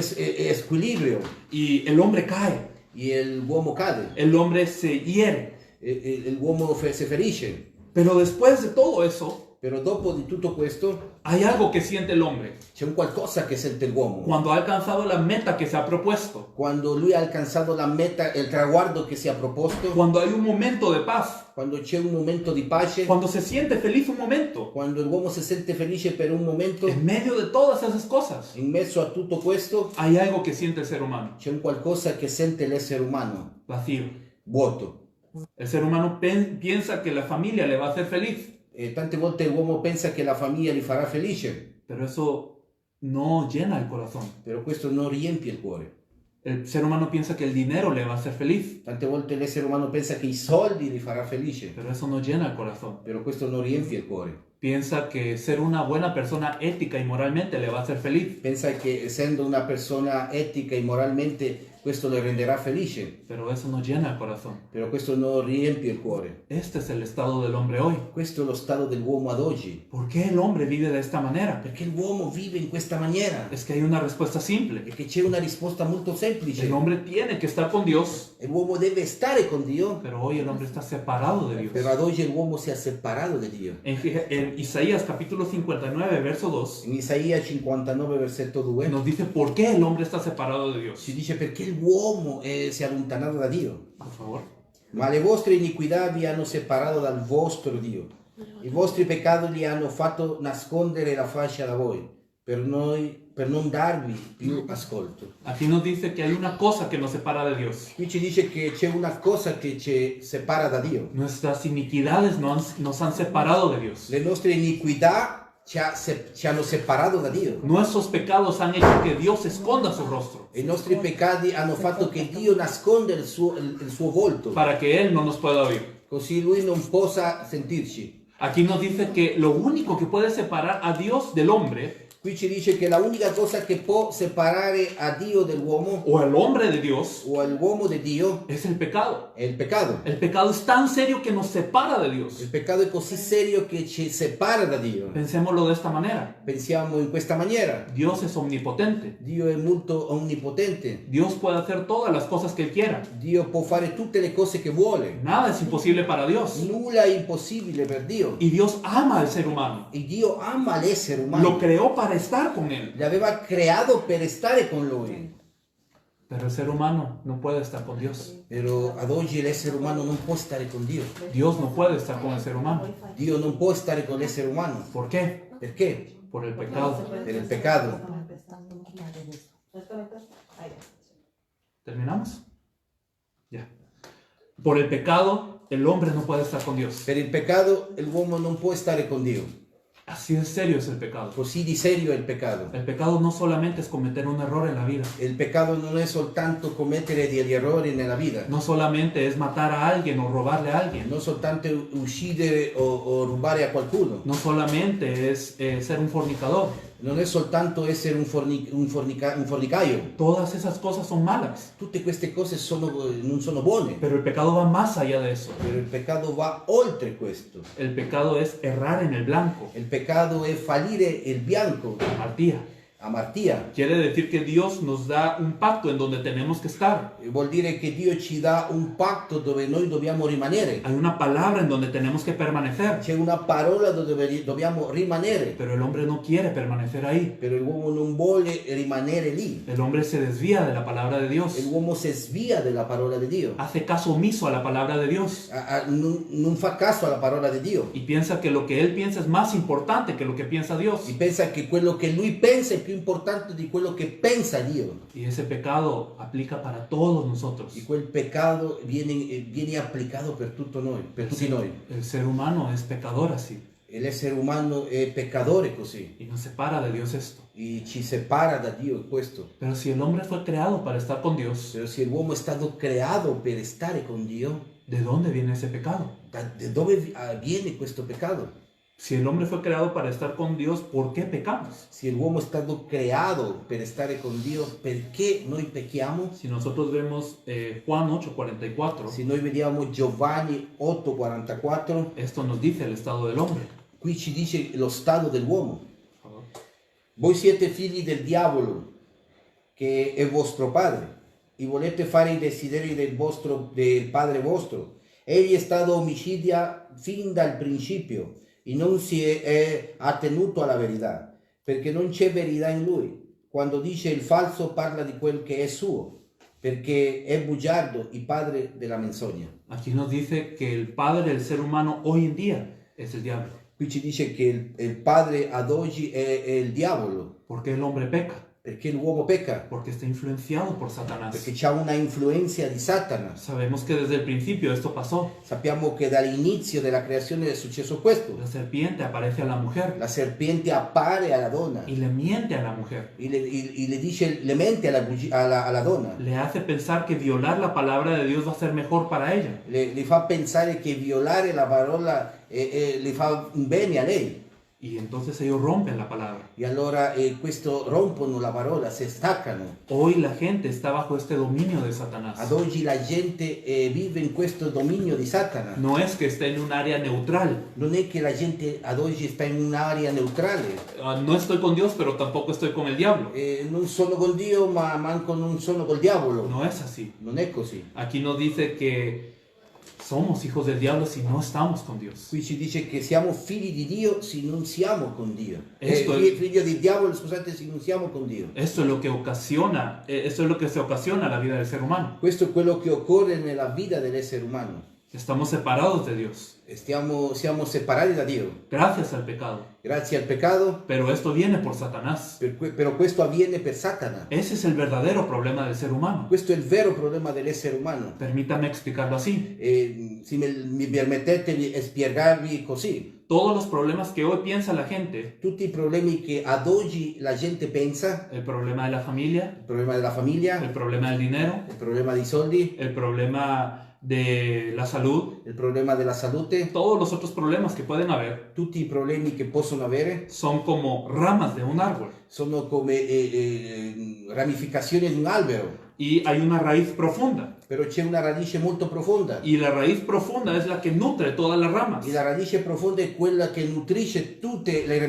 squilibrio y el hombre cae, e l'uomo cade, el hombre se hiere. l'uomo si ferisce. Pero después de todo eso, Però dopo di tutto questo hay algo que siente el hombre c'è un qualcosa che sente l'uomo. cuando ha alcanzado la meta que se ha propuesto, Quando lui ha alcanzato la meta, il traguardo che si è proposto, cuando hay un momento de paz, quando c'è un momento di pace, cuando se siente feliz un momento, quando l'uomo si sente felice per un momento, en medio de todas esas cosas, in mezzo a tutto questo hay algo que siente el ser humano, c'è un qualcosa che sente l'essere umano, vacío. vuoto. El ser humano piensa que la familia le va a hacer feliz, E tante volte l'uomo pensa che la famiglia li farà felice, pero eso no llena el corazón. però questo non riempie il cuore. El ser humano piensa que el dinero le va a hacer feliz, Tante volte l'essere umano pensa che i soldi li farà felice, pero eso no llena el corazón. però questo non riempie il cuore. Piensa que ser una buena persona ética y moralmente le va a hacer feliz, Pensa che essendo una persona etica e moralmente questo le renderà felice, pero eso no llena el corazón. però questo non riempie il cuore. Este es el estado del hombre hoy. Questo è lo stato dell'uomo ad oggi. ¿Por qué el hombre vive de esta manera? Perché l'uomo vive in questa maniera? Es que hay una respuesta simple. Perché c'è una risposta molto semplice. El hombre tiene que estar con Dios, L'uomo deve stare con Dio, pero hoy el hombre está separado de però Dios. ad oggi l'uomo si è separato da Dio. En Isaías capítulo 59, verso 2, In Isaia 59, versetto 2, nos dice por qué el hombre está separado de Dios. si dice perché l'uomo si è allontanato da Dio. Por favor. Ma le vostre iniquità vi hanno separato dal vostro Dio. I vostri peccati li hanno fatto nascondere la faccia da voi, per non darvi più ascolto. Aquí nos dice que hay una cosa que nos separa de Dios. Qui ci dice che c'è una cosa che ci separa da Dio. Nuestras iniquidades nos han separado de Dios. Le nostre iniquità ci hanno separato da Dio. Nuestros pecados han hecho que Dios esconda su rostro I nostri peccati hanno fatto che Dio nasconde il suo volto, para que Él no nos pueda oír. così Lui non possa sentirci. Aquí nos dice que lo único que puede separar a Dios del hombre Qui ci dice che l'unica cosa che può separare a Dio dall'uomo o al hombre de Dios o all'uomo di Dio es el pecado. è il peccato. El pecado es tan serio que nos separa de Il Dios. peccato è così serio che ci separa da Dio. Pensémoslo de esta manera. Pensiamo in questa maniera. Dios es omnipotente. Dio è molto onnipotente. Dios puede hacer todas las cosas que Él quiera. Dio può fare tutte le cose che vuole. Nada es imposible para Dios. Nulla è impossibile per Dio. Y Dios ama al ser humano. E Dio ama l'essere Lo umano. creó para estar con Él. Li aveva creato per stare con Lui. Pero el ser humano no puede estar con Dios. Però ad oggi l'essere umano non può stare con Dio. Dios no puede estar con el ser humano. Dio non può stare con l'essere umano. ¿Por qué? Perché? Por el pecado. Per il peccato. ¿Terminamos? Ya. Por el pecado, el hombre no puede estar con Dios. Per il peccato l'uomo non può stare con Dio. Así de serio es el pecado. Così di serio è il peccato. El pecado no solamente es cometer un error en la vida. Il peccato non è soltanto commettere degli errori nella vita, No solamente es matar a alguien o robarle a alguien. non soltanto uccidere o rubare a qualcuno, No solamente es ser un fornicador. non è soltanto essere un fornicaio. Todas esas cosas son malas. Tutte queste cose non sono buone, Pero el pecado va más allá de eso. però il peccato va oltre questo. El pecado es errar en el blanco. Il peccato è fallire il bianco, Amartía. amartia. Quiere decir que Dios nos da un pacto en donde tenemos que estar. Vuol dire che Dio ci dà un patto dove noi dobbiamo rimanere. Hay una palabra en donde tenemos que permanecer. C'è una parola dove dobbiamo rimanere, Pero el hombre no quiere permanecer ahí. però l'uomo non vuole rimanere lì. El hombre se desvía de la palabra de Dios. L'uomo si svia della parola di Dio, Hace caso omiso a la palabra de Dios. non fa caso alla parola di Dio Y piensa que lo que él piensa es más importante que lo que piensa Dios. e pensa che quello che lui pensa è più importante di quello che pensa Dio. Y ese pecado aplica para todos nosotros. E quel peccato viene applicato per tutto noi, per tutti noi. El ser humano es pecador así. E l'essere umano è peccatore così, Y nos separa de Dios esto. e ci separa da Dio questo. Pero si el hombre fue creado para estar con Dios, Però se l'uomo è stato creato per stare con Dio, ¿de dónde viene ese pecado? da dove viene questo peccato? Si el hombre fue creado para estar con Dios, ¿por qué pecamos? Se l'uomo è stato creato per stare con Dio, perché noi pecchiamo? Si nosotros vemos Juan 8:44, Se noi vediamo Giovanni 8:44, esto nos dice el estado del hombre. qui ci dice lo stato dell'uomo. Por favor. Voi siete figli del diavolo, che è vostro padre, e volete fare i desideri del padre vostro. Egli è stato omicida fin dal principio e non si è attenuto alla verità, perché non c'è verità in lui. Quando dice il falso parla di quel che è suo, perché è bugiardo y padre della menzogna. Aquí nos dice que el padre del ser humano hoy en día es el diablo. Qui ci dice che il padre ad oggi è il diavolo. ¿Por qué el hombre peca? Perché l'uomo pecca? Porque está influenciado por Satanás. Perché c'ha una influenza di Satana. Sabemos que desde el principio esto pasó. Sappiamo che dall'inizio della creazione è successo questo. La serpiente aparece a la mujer La serpiente appare alla donna y le miente a la mujer. e le dice, le mente alla donna. Le hace pensar que violar la palabra de Dios va a ser mejor para ella. Le fa pensare che violare la parola le fa un bene a lei. Y entonces ellos rompen la palabra. E allora questo rompono la parola, si staccano. Hoy la gente está bajo este dominio de Satanás. Ad oggi la gente vive in questo dominio di Satana. No es que esté en un área neutral. Non è che la gente ad oggi sta in un'area neutrale. No estoy con Dios, pero tampoco estoy con el diablo. Non sono con Dio, ma manco non sono col diavolo. No es así. Non è così. Aquí nos dice que somos hijos del diablo si no estamos con Dios. Qui ci dice che siamo figli di Dio se non siamo con Dio. Esto Figlio di diavolo, scusate, se non siamo con Dio. Esto es lo que ocasiona, esto es lo que se ocasiona a la vida del ser humano. Questo è quello che occorre nella vita dell'essere umano. Estamos separados de Dios, Siamo separati da Dio gracias al pecado. grazie al peccato, Pero esto viene por Satanás. però questo avviene per Satana. Ese es el verdadero problema del ser humano. Questo è il vero problema dell'essere umano. Permítame explicarlo así. Se mi permettete di spiegarvi così, Todos los problemas que hoy piensa la gente, tutti i problemi che ad oggi la gente pensa, el problema de la familia, il problema della famiglia, el problema del dinero, il problema dei soldi, el problema de la salud, il problema della salute, todos los otros problemas que pueden haber tutti i problemi che possono avere son como ramas de un árbol. sono come ramificazioni di un albero, Y hay una raíz profunda. però c'è una radice molto profonda. Y la raíz profunda es la que nutre todas las ramas. E la radice profonda è quella che nutrisce tutte le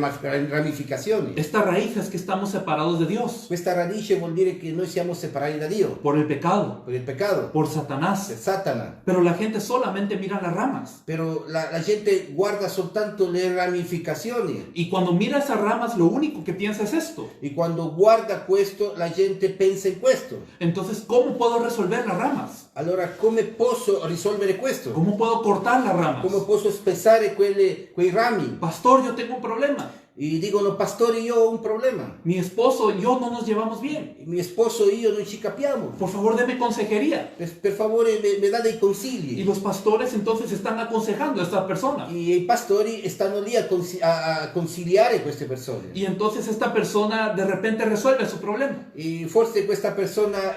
ramificazioni. Esta raíz es que estamos separados de Dios Questa radice vuol dire che noi siamo separati da Dio por el pecado, per il peccato, por per Satanás. Satana. Pero la gente solamente mira las ramas. Però la gente guarda soltanto le ramificazioni Y cuando mira esas ramas, lo único que piensa es esto. e quando guarda questo la gente pensa in questo. Entonces, ¿cómo puedo resolver las ramas? Allora come posso risolvere questo? ¿Cómo puedo cortar las ramas? Come posso spezzare quei rami? Pastor, yo tengo un problema. e dicono: pastore, io ho un problema, Mi esposo y yo no nos llevamos bien. mio sposo e io non ci capiamo, Por favor, deme consejería. per favore me dà dei Y consigli. los pastores entonces están aconsejando a esta persona. E i pastori stanno lì a consigliare queste persone. Y entonces esta persona de repente resuelve su problema. E forse questa persona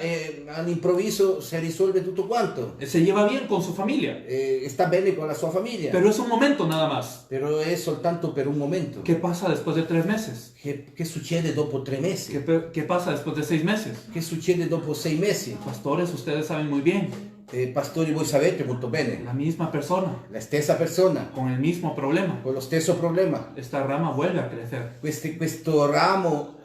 all'improvviso si risolve tutto quanto, Se lleva bien con su familia. sta bene con la sua famiglia, Pero es un momento nada más. però è soltanto per un momento. ¿Qué pasa después de 3 meses? Che succede dopo 3 mesi? ¿Qué pasa después de 6 meses? Che succede dopo 6 mesi? Pastores, ustedes saben muy bien. Pastori, voi sapete molto bene, La misma persona, la stessa persona, con el mismo problema. con lo stesso problema. Esta rama vuelve a crecer Questo ramo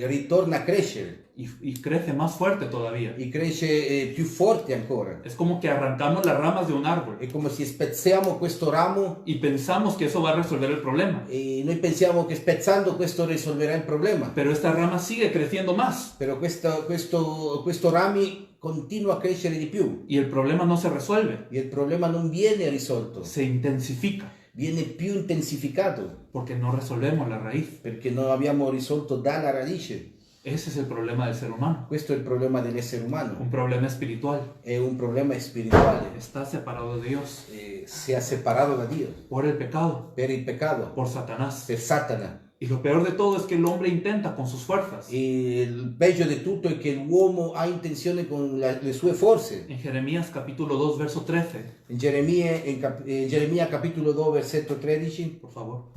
ritorna a crescere y crece más fuerte todavía. e cresce più forte ancora. Es como que arrancamos las ramas de un árbol È come se spezziamo questo ramo y pensamos que eso va a resolver el problema. e noi pensiamo che spezzando questo risolverà il problema. Pero esta rama sigue creciendo más Però questo rami continua a crescere di più y el problema no se resuelve, e il problema non viene risolto, se intensifica viene più intensificato porque no resolvemos la raíz. perché non abbiamo risolto dalla radice. Ese es el problema del ser humano, Questo è il problema dell'essere umano, un problema espiritual. è un problema spirituale. Está separado de Dios Si ha separato da Dio por el pecado, per il peccato, por Satanás. per Satana. Y lo peor de todo es que el hombre intenta con sus fuerzas. E il peggio di tutto è che l'uomo ha intenzione con le sue forze. En Jeremías capítulo 2, verso 13, In Geremia capitolo 2 versetto 13: por favor.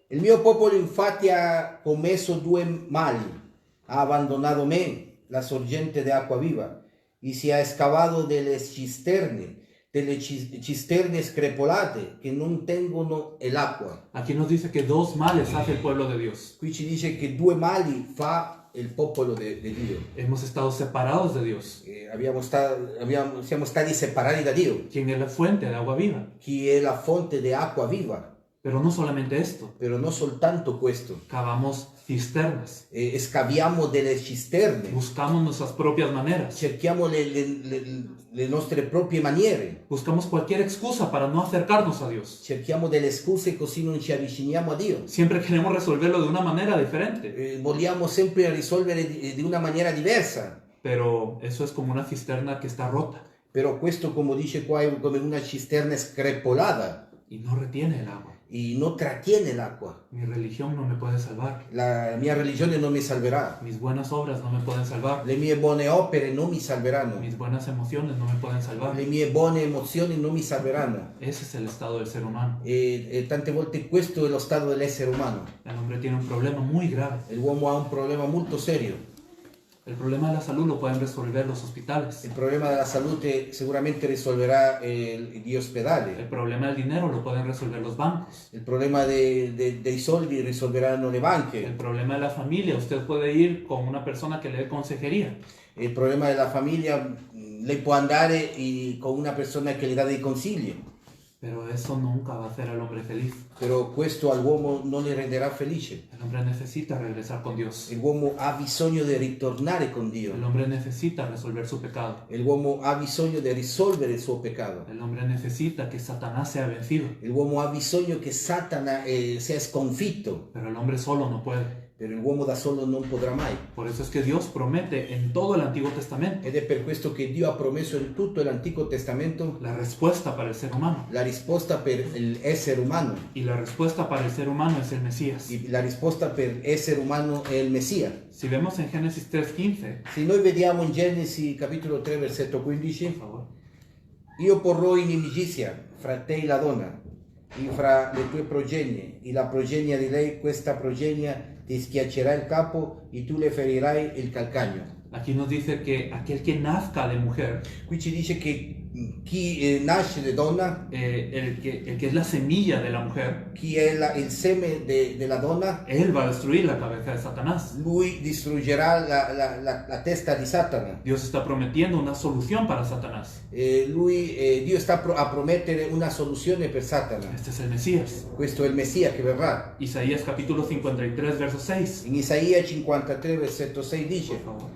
il mio popolo infatti ha commesso 2 mali, ha abbandonato me, la sorgente di acqua viva, e si è scavato delle cisterne screpolate che non tengono l'acqua. Aquí nos dice que 2 males hace el pueblo de Dios. Qui ci dice che 2 mali fa il popolo di Dio. Hemos estado separados de Dios, Siamo stati separati da Dio, quien es la fuente de agua viva. chi è la fonte di acqua viva. Pero no solamente esto, Però non soltanto questo, cavamos cisternas, scaviamo delle cisterne, buscamos nuestras propias maneras, cerchiamo le nostre proprie maniere, buscamos cualquier excusa para no acercarnos a Dios. cerchiamo delle scuse così non ci avviciniamo a Dio. Siempre queremos resolverlo de una manera diferente, Vogliamo sempre risolvere di una maniera diversa, pero eso es como una cisterna que está rota però questo, come dice qua, è come una cisterna screpolata y no retiene el agua. e non trattiene l'acqua. Mi religión no me puede salvar, La mia religione non mi salverà, mis buenas obras no me pueden salvar, le mie buone opere non mi salveranno, mis buenas emociones no me pueden salvar. le mie buone emozioni non mi salveranno. Ese es el estado del ser humano. E tante volte questo è lo stato dell'essere umano. El hombre tiene un problema muy grave. L'uomo ha un problema molto serio. El problema de la salud lo pueden resolver los hospitales. Il problema della salute sicuramente risolverà gli El ospedali. problema del dinero lo pueden resolver los bancos. Il problema dei soldi risolveranno le El banche. problema de la familia, usted puede ir con una persona que le dé consejería. Il problema della famiglia, lei può andare con una persona che le dà dei consigli, Pero eso nunca va a hacer al hombre feliz. però questo all'uomo non le renderà felice. El hombre necesita regresar con Dios. L'uomo ha bisogno di ritornare con Dio. El hombre necesita resolver su pecado. L'uomo ha bisogno di risolvere il suo peccato. El hombre necesita que Satanás sea vencido. L'uomo ha bisogno che Satana sia sconfitto, Pero el hombre solo no puede. però l'uomo da solo non potrà mai. Por eso es que Dios promete en todo el Antiguo Testamento Ed è per questo che Dio ha promesso in tutto l'Antico Testamento la respuesta para el ser humano. la risposta per l'essere umano. Y la respuesta para el ser humano es el Mesías. E la risposta per l'essere umano è il Messia. Si vemos en Génesis 3:15, Se noi vediamo in Genesi capitolo 3 versetto 15: por favor. io porrò inimicizia fra te e la donna e fra le tue progenie e la progenie di lei, questa progenie ti schiaccerà il capo e tu le ferirai il calcagno. Aquí nos dice que aquel que nazca de mujer, Qui ci dice che chi nasce di donna, el que es la semilla de la mujer, chi è il seme della donna, él va a destruir la cabeza de Satanás. lui distruggerà la testa di Satana. Dios está prometiendo una solución para Satanás. Dio sta a promettere una soluzione per Satana. Este es el Mesías. Questo è il Messia che verrà. Isaías capítulo 53, verso 6. In Isaia 53 versetto 6 dice: Por favor.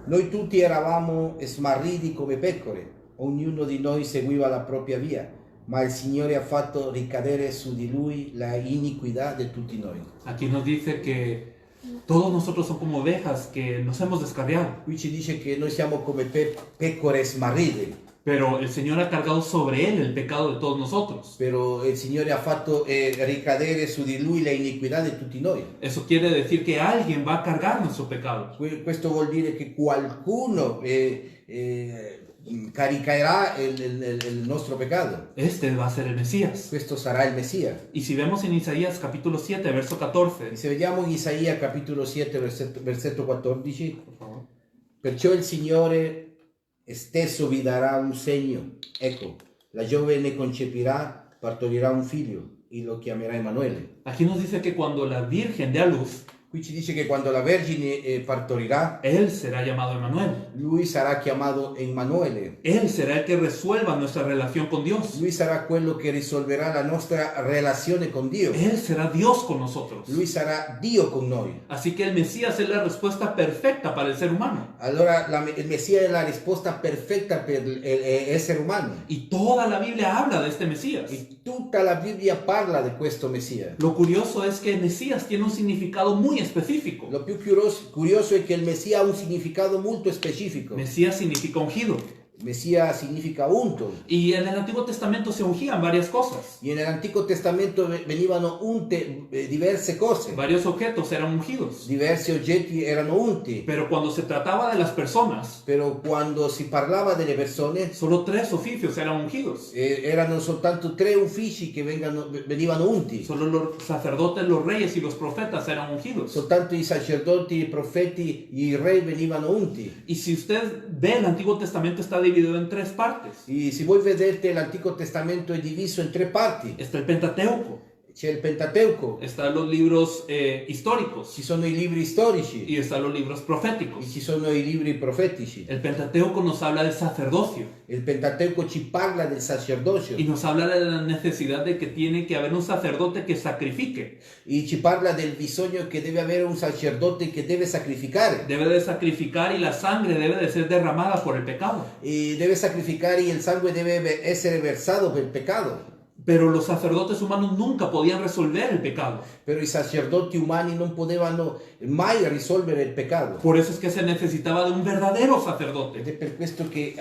noi tutti eravamo smarriti come pecore, ognuno di noi seguiva la propria via, ma il Signore ha fatto ricadere su di lui la iniquità di tutti noi. Aquí nos dice que todos nosotros somos como ovejas que nos hemos descarriado, Qui ci dice che noi siamo come pecore smarrite, pero el Señor ha cargado sobre Él el pecado de todos nosotros. però il Signore ha fatto ricadere su di lui la iniquità di tutti noi. Eso quiere decir que alguien va a cargar nuestro pecado. Questo vuol dire che qualcuno caricherà il nostro peccato. Este va a ser el Mesías. Questo sarà il Messia. Y si vemos en Isaías capítulo 7, verso 14, E se vediamo in Isaia capitolo 7 versetto 14, por favor. perciò il Signore stesso vi darà un segno. Ecco, la giovane concepirà, partorirà un figlio e lo chiamerà Emanuele. Aquí nos dice que cuando la Virgen dé a luz, Qui ci dice che quando la Vergine partorirà, Él será llamado Emmanuel. lui sarà chiamato Emanuele. Él será el que resuelva nuestra relación con Dios. Lui sarà quello che risolverà la nostra relazione con Dio. Él será Dios con nosotros. Lui sarà Dio con noi. Así que el Mesías es la respuesta perfecta para el ser humano. Allora il Messia è la risposta perfetta per l'essere umano. Y toda la Biblia habla de este Mesías. E tutta la Bibbia parla di questo Messia. Lo curioso es que el Mesías tiene un significado muy específico. Lo più curioso è che il Messia ha un significato molto specifico. Mesías significa ungido. Messia significa unto. Y en el Antiguo Testamento se ungían varias cosas. E nell'Antico Testamento venivano unte diverse cose. Varios objetos eran ungidos. Diversi oggetti erano unti. Pero cuando se trataba de las personas, Però quando si parlava delle persone, solo 3 oficios eran ungidos. erano soltanto 3 uffici che venivano unti. Solo los sacerdotes, los reyes y los profetas eran ungidos. Soltanto i sacerdoti, i profeti, i re venivano unti. Y si usted ve el Antiguo Testamento está dividido en 3 partes. E se voi vedete l'Antico Testamento è diviso in 3 parti. Está el Pentateuco, C'è il Pentateuco, están los libros históricos ci sono i libri storici y están los libros e proféticos. ci sono i libri profetici. El Pentateuco nos habla del sacerdocio Il Pentateuco ci parla del sacerdocio y nos habla de la necesidad de que tiene que haber un sacerdote que sacrifique. e ci parla del bisogno che deve avere un sacerdote che deve sacrificare. Debe de sacrificar y la sangre debe de ser derramada por el pecado. E deve sacrificare e il sangue deve essere versato per il peccato. Pero los sacerdotes humanos nunca podían resolver el pecado. Però i sacerdoti umani non potevano mai risolvere il peccato. Por eso es que se necesitaba de un verdadero Ed sacerdote è per questo che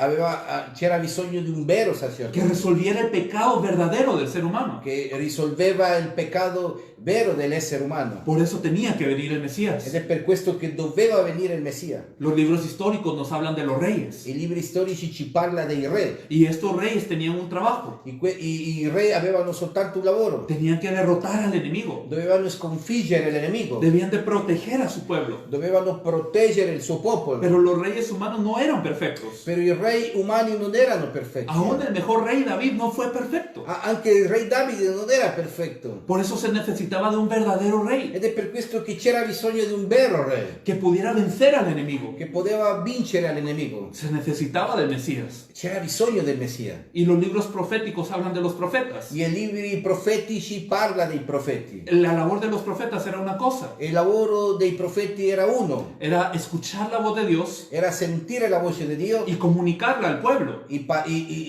c'era bisogno di un vero que sacerdote resolviera el pecado verdadero del ser humano. che risolveva il peccato vero dell'essere umano. Por eso tenía que venir el Ed Mesías. è per questo che doveva venire il Messia. Los libros históricos nos hablan de los reyes. I libri storici ci parlano dei re. Y estos reyes tenían un trabajo. I re avevano soltanto un lavoro. Tenían que derrotar al enemigo. Dovevano sconfiggere l'enemico. Debían de proteger a su pueblo. Dovevano proteggere il suo popolo. Pero los reyes humanos no eran perfectos. Però i re umani non erano perfetti. Aún el mejor rey David no fue perfecto. Anche il re Davide non era perfetto. Por eso se necesitaba de un verdadero rey Ed è per questo che c'era bisogno di un vero re que pudiera vencer al enemigo. che poteva vincere all'enemico. Se necesitaba del Mesías. C'era bisogno del Messia. Y los libros proféticos hablan de los profetas. E i libri profetici parla dei profeti. La labor de los profetas era una cosa. E il lavoro dei profeti era uno. Era escuchar la voz de Dios Era sentire la voce di Dio y comunicarla al pueblo e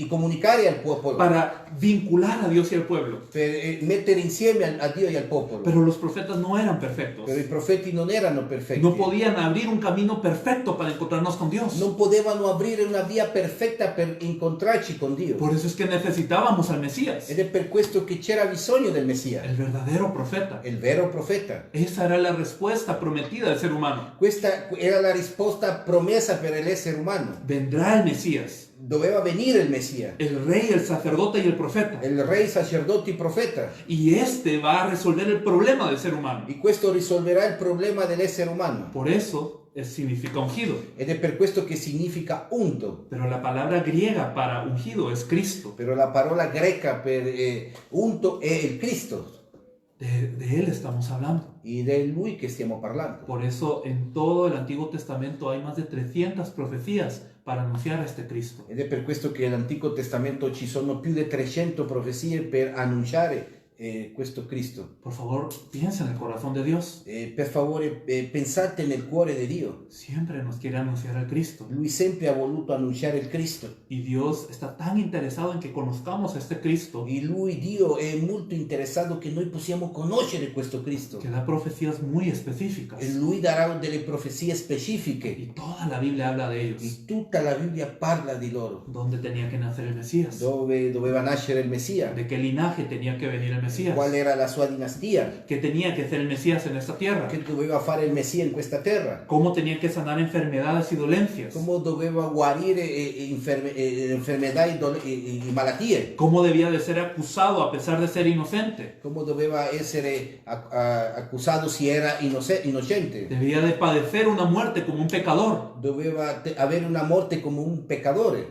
comunicare al popolo. para vincular a Dios y al pueblo. Per mettere insieme a Dio e al popolo. Pero los profetas no eran perfectos. Però i profeti non erano perfetti. No podían abrir un camino perfecto para encontrarnos con Dios. Non potevano aprire una via perfetta per incontrarci con Dio. Por eso es que necesitábamos al Mesías, Ed è per questo che c'era bisogno del Messia, el verdadero profeta. il vero profeta. Esa era la respuesta prometida del ser humano. Questa era la risposta promessa per l'essere umano. Vendrá el Mesías, Doveva venire il Messia, el rey, el sacerdote y el profeta. il re, il sacerdote, il profeta. Y este va a resolver el problema del ser humano. E questo risolverà il problema dell'essere umano. Por eso significa ungido. Ed è per questo che significa unto. Pero la palabra griega para ungido es Cristo. Però la parola greca per unto è il Cristo. De Él estamos hablando. Ed è Lui che stiamo parlando. Por eso en todo el Antiguo Testamento hay más de 300 profecías para anunciar a este Cristo. Ed è per questo che nell'Antico Testamento ci sono più di 300 profezie per annunciare questo Cristo. Por favor, piensa en el corazón de Dios. Per favore, pensate nel cuore di Dio. Siempre nos quiere anunciar al Cristo. Lui sempre ha voluto annunciare il Cristo. Y Dios está tan interesado en que conozcamos a este Cristo E lui, Dio, è molto interessato che noi possiamo conoscere questo Cristo. que da profecías muy específicas. E lui darà delle profezie specifiche. Y toda la Biblia habla de ellos. E tutta la Bibbia parla di loro. ¿Dónde tenía que nacer el Mesías? Dove doveva nascere il Messia. ¿De qué linaje tenía que venir el Mesías? Qual era la sua dinastia. ¿Qué tenía que hacer el Mesías en esta tierra? Che doveva fare il Messia in questa terra. ¿Cómo tenía que sanar enfermedades y dolencias? Come doveva guarire infermità e malattie. ¿Cómo debía de ser acusado a pesar de ser inocente? Come doveva essere accusato se era innocente. Debía de padecer una muerte como un pecador. Doveva avere una morte come un peccatore.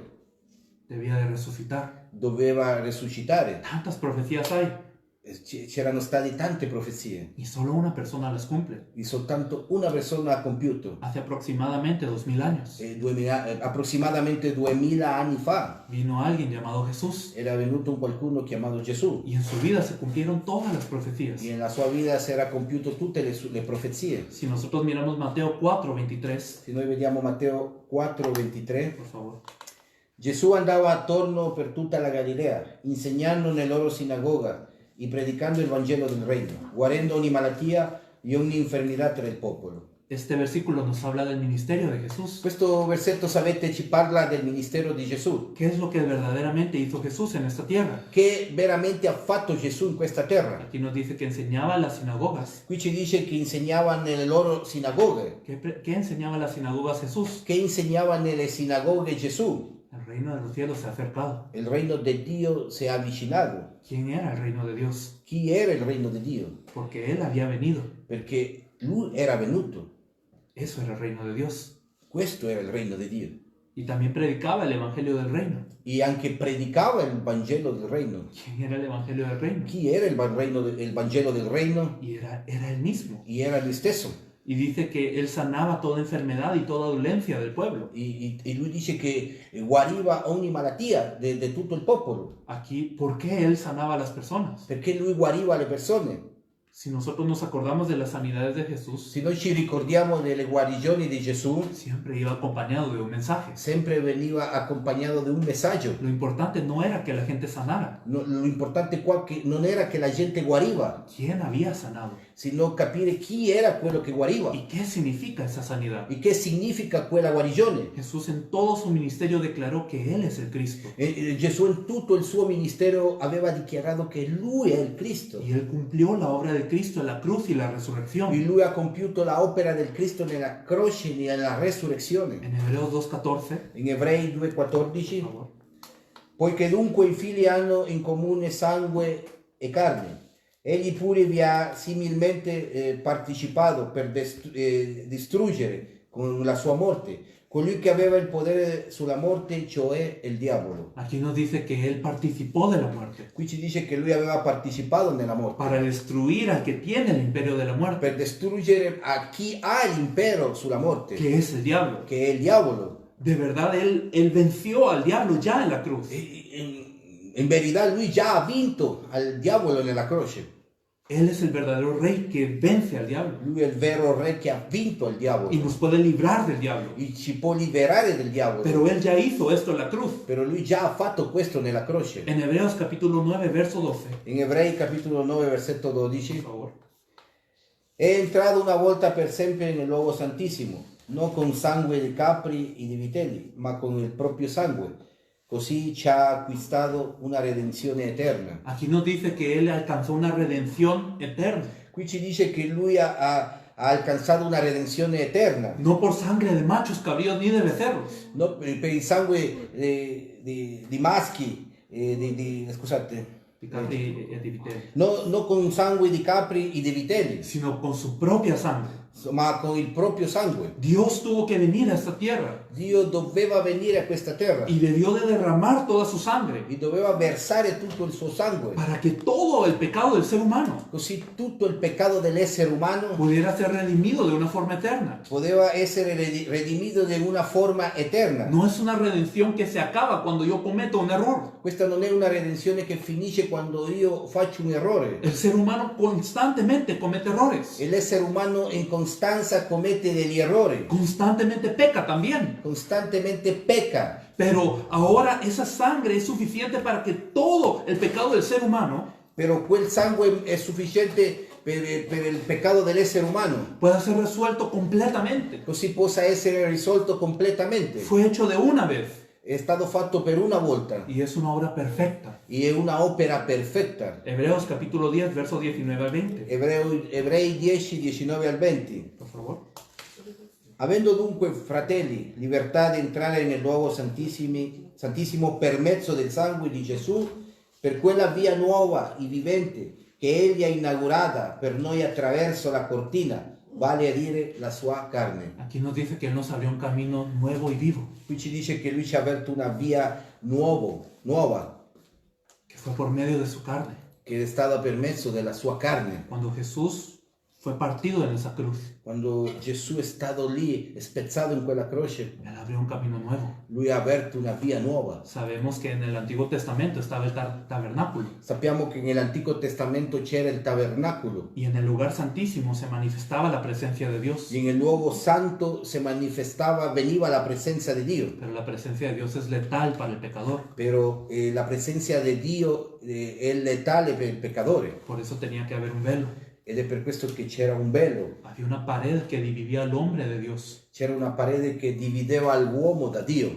Debía de resucitar. Doveva resuscitare. Tantas profecías hay C'erano state tante profezie y solo una persona las cumple. e soltanto una persona ha compiuto. Hace aproximadamente 2000 años Approssimatamente 2000 anni fa vino alguien llamado Jesús era venuto un qualcuno chiamato Gesù y en su vida se cumplieron todas las profecías. e nella sua vita si era compiuto tutte le profezie. Si nosotros miramos Mateo 4:23, Se noi vediamo Matteo 4:23, por favor. Gesù andava attorno per tutta la Galilea, insegnando nelle loro sinagoga e predicando il Vangelo del Regno, guarendo ogni malattia e ogni infermità tra il popolo. Este versículo nos habla del ministerio de Jesús. Questo versetto, sapete, ci parla del ministero di Gesù. ¿Qué es lo que verdaderamente hizo Jesús en esta tierra? Che veramente ha fatto Gesù in questa terra. Aquí nos dice que enseñaba en las sinagogas. Qui ci dice che insegnava nelle loro sinagoghe. ¿Qué enseñaba en las sinagogas Jesús? Che insegnava nelle sinagoghe Gesù. El reino de los cielos se ha acercado. Il regno di Dio si è avvicinato. ¿Quién era el reino de Dios? Chi era il regno di Dio? Porque Él había venido. Perché lui era venuto. Eso era el reino de Dios. Questo era il regno di Dio. Y también predicaba el evangelio del reino. E anche predicava il Vangelo del Regno. ¿Quién era el evangelio del reino? Chi era il Vangelo del Regno? Y era Él mismo. E era lui stesso. Y dice que Él sanaba toda enfermedad y toda dolencia del pueblo. E lui dice che guariva ogni malattia di tutto il popolo. Aquí, ¿por qué Él sanaba a las personas? Perché lui guariva le persone. Si nosotros nos acordamos de las sanidades de Jesús, Se noi ci ricordiamo delle guarigioni di Gesù, siempre iba acompañado de un mensaje. sempre veniva accompagnato da un messaggio. Lo importante no era que la gente sanara, Lo importante qua che non era che la gente guariva, quién había sanado sino capire chi era quello che guariva y qué significa esa sanidad. e che significa quella guarigione. Jesús en todo su ministerio declaró que Él es el Cristo Gesù in tutto il suo ministero aveva dichiarato che lui è il Cristo. y Él cumplió la obra de Cristo en la cruz y la E resurrección. lui ha compiuto l'opera del Cristo nella croce e nella resurrezione. En Hebreos 2:14, In Ebrei por 2,14, favor. poiché dunque i figli hanno in comune sangue e carne, egli pure vi ha similmente partecipato per distruggere con la sua morte colui che aveva il potere sulla morte, cioè il diavolo. Aquí nos dice que Él participó de la muerte Qui ci dice che lui aveva partecipato nella morte para destruir al que tiene el imperio de la muerte, per distruggere a chi ha l'impero sulla morte, que es el diablo. che è il diavolo. De verdad, Él venció al diablo ya en la cruz. In verità lui già ha vinto al diavolo nella croce. Él es el verdadero rey que vence al diablo Lui è il vero re che ha vinto il diavolo y nos puede librar del diablo. e ci può liberare del diavolo. Pero Él ya hizo esto en la cruz. Però lui già ha fatto questo nella croce. En Hebreos capítulo 9, verso 12, In Ebrei capitolo 9 versetto por 12, favor. è entrato una volta per sempre nel luogo santissimo, non con sangue di capri e di vitelli, ma con il proprio sangue. Così ci ha acquistato una redenzione eterna. Aquí nos dice que Él alcanzó una redención eterna, Qui ci dice che lui ha alcanzato una redenzione eterna, no por sangre de machos, cabríos ni de becerros, non per il sangue di maschi, scusate, di capri e di vitelli, non con sangue di capri e di vitelli, sino con su propia sangre. ma con il proprio sangue. Dios tuvo que venir a esta tierra Dio doveva venire a questa terra y debió de derramar toda su sangre e doveva versare tutto il suo sangue, para que todo el pecado del ser humano così tutto il peccato dell'essere umano pudiera ser redimido de una forma eterna. poteva essere redimito in una forma eterna. No es una redención que se acaba cuando yo cometo un error. Questa non è una redenzione che finisce quando io faccio un errore. El ser humano constantemente comete errores. E l'essere umano in costanza commette degli errori, Constantemente peca también. costantemente pecca. Pero ahora esa sangre es suficiente para que todo el pecado del ser humano Però quel sangue è sufficiente per il peccato dell'essere umano, pueda ser resuelto completamente. così possa essere risolto completamente. Fue hecho de una vez È stato fatto per una volta y es una obra perfecta. e è una opera perfetta. Hebreos capítulo 10, versos 19 al 20. Ebrei 10, 19 al 20. Por favor. Avendo dunque, fratelli, libertà di entrare nel luogo santissimo per mezzo del sangue di Gesù, per quella via nuova e vivente che egli ha inaugurata per noi attraverso la cortina, vale a dire la sua carne. Aquí nos dice que Él nos abrió un camino nuevo y vivo, Qui ci dice che lui ci ha aperto una via nuova, que fue por medio de su carne. che è stata per mezzo della sua carne. Cuando Jesús fue partido en esa cruz, Quando Gesù è stato lì, spezzato in quella croce, Él abrió un camino nuevo. lui ha aperto una via nuova. Sabemos que en el Antiguo Testamento estaba el tabernáculo Sappiamo che nell'Antico Testamento c'era il tabernacolo y en el lugar santísimo se manifestaba la presencia de Dios. e nel luogo santo si manifestava, veniva la presenza di Dio. Pero la presencia de Dios es letal para el pecador. Però la presenza di Dio è letale per il peccatore, Por eso tenía que haber un velo. ed è per questo che c'era un velo, Había una pared que dividía al hombre de Dios. c'era una parete che divideva l'uomo da Dio.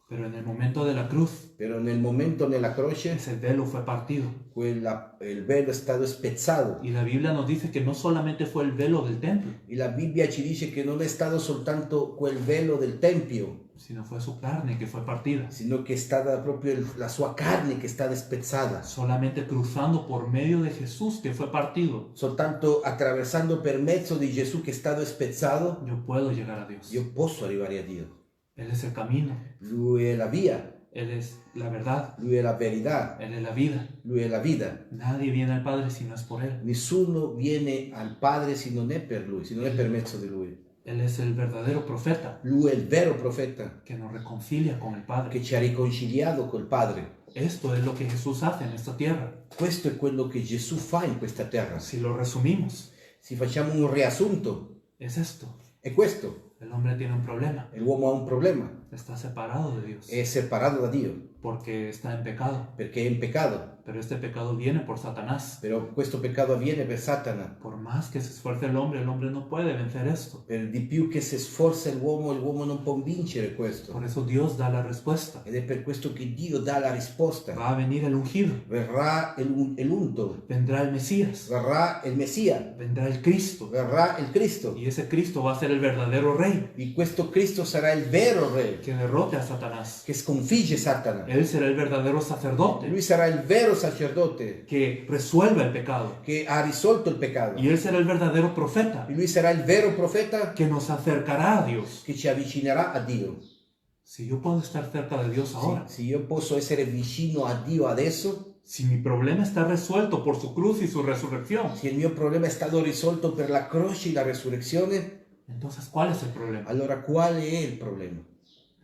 Pero en el momento de la cruz, Però nel momento nella croce ese velo fue partido. il velo è stato spezzato. Y la Biblia nos dice que no solamente fue el velo del templo, E la Bibbia ci dice che non è stato soltanto quel velo del Tempio, sino fue su carne que fue partida. sino che è stata proprio la sua carne che è stata spezzata. Solamente cruzando por medio de Jesús que fue partido, Soltanto attraversando per mezzo di Gesù che è stato spezzato, yo puedo llegar a Dios. io posso arrivare a Dio. Él es el camino, Lui è la via, Él es la verdad, Lui è la verità, Él es la vida. Lui è la vita. Nadie viene al Padre si no es por Él. Nessuno viene al Padre se non è per Lui, se non è per mezzo di Lui. Él es el verdadero profeta Lui è il vero profeta que nos reconcilia con el Padre. che ci ha riconciliato col Padre. Esto es lo que Jesús hace en esta tierra. Questo è quello che Gesù fa in questa terra. Si lo resumimos, Se facciamo un riassunto, es esto. è questo. El hombre tiene un problema. L'uomo ha un problema, Está separado de Dios è separato da Dio, porque está en pecado. perché è in peccato. Pero este pecado viene por Satanás. Però questo peccato avviene per Satana. Por más que se esfuerce el hombre no puede vencer esto. Per di più che si sforza l'uomo non può vincere questo. Por eso Dios da la respuesta. Ed è per questo che Dio dà la risposta. Va a venir el ungido. Verrà l'unto, Vendrá el Mesías. verrà il Messia, Vendrá el Cristo. verrà il Cristo. Y ese Cristo va a ser el verdadero rey E questo Cristo sarà il vero re que derrote a Satanás. che sconfigge Satana. Él será el verdadero sacerdote Lui sarà il vero sacerdote que resuelva el pecado. che ha risolto il peccato. Y Él será el verdadero profeta E lui sarà il vero profeta que nos acercará a Dios. che ci avvicinerà a Dio. Si yo puedo estar cerca de Dios ahora, Se io posso essere vicino a Dio adesso, si mi problema está resuelto por su cruz y su resurrección, se il mio problema è stato risolto per la croce e la resurrezione, entonces ¿cuál es el problema? allora quale è il problema?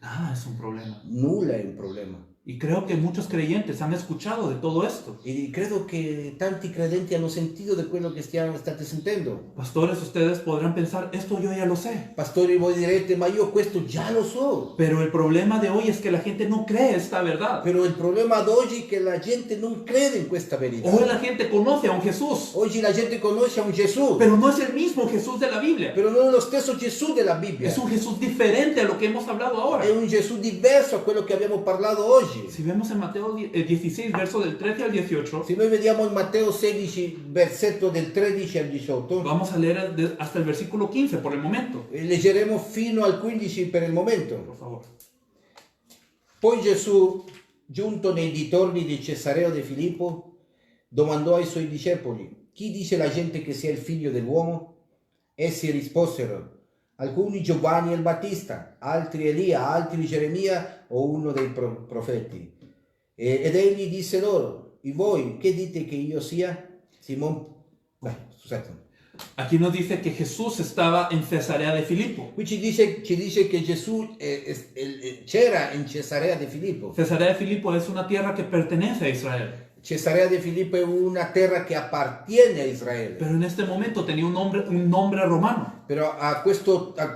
Nada es un problema. Nulla è un problema. Y creo que muchos creyentes han escuchado de todo esto. E credo che tanti credenti hanno sentito di quello che state sentendo. Pastores, ustedes podrán pensar, esto yo ya lo sé. Pastori, voi direte, ma io questo già lo so. Pero el problema de hoy es que la gente no cree esta verdad. Però il problema ad oggi è che la gente non crede in questa verità. Hoy la gente conoce a un Jesús, Oggi la gente conosce un Gesù, pero no es el mismo Jesús de la Biblia. però non è lo stesso Gesù della Bibbia. Es un Jesús diferente a lo que hemos hablado ahora. È un Gesù diverso a quello che abbiamo parlato oggi. Si vemos en Mateo 16, verso del 13 al 18, Se noi vediamo in Matteo 16, versetto del 13 al 18, vamos a leer hasta el versículo 15 por el momento. leggeremo fino al 15 per il momento. Por favor. Poi Gesù, giunto nei dintorni di Cesarea di Filippo, domandò ai suoi discepoli: chi dice la gente che sia il figlio dell'uomo? Essi risposero, alcuni Giovanni il Battista, altri Elia, altri Geremia o uno dei profeti. Ed egli disse loro, e voi che dite che io sia? Scusate. Aquí nos dice que Jesús estaba en Cesarea de Filipo. Qui ci dice che Gesù c'era in Cesarea di Filippo. Cesarea de Filipo es una tierra que pertenece a Israel. Cesarea di Filippo è una terra che appartiene a Israele. Pero en este momento tenía un nombre romano. Però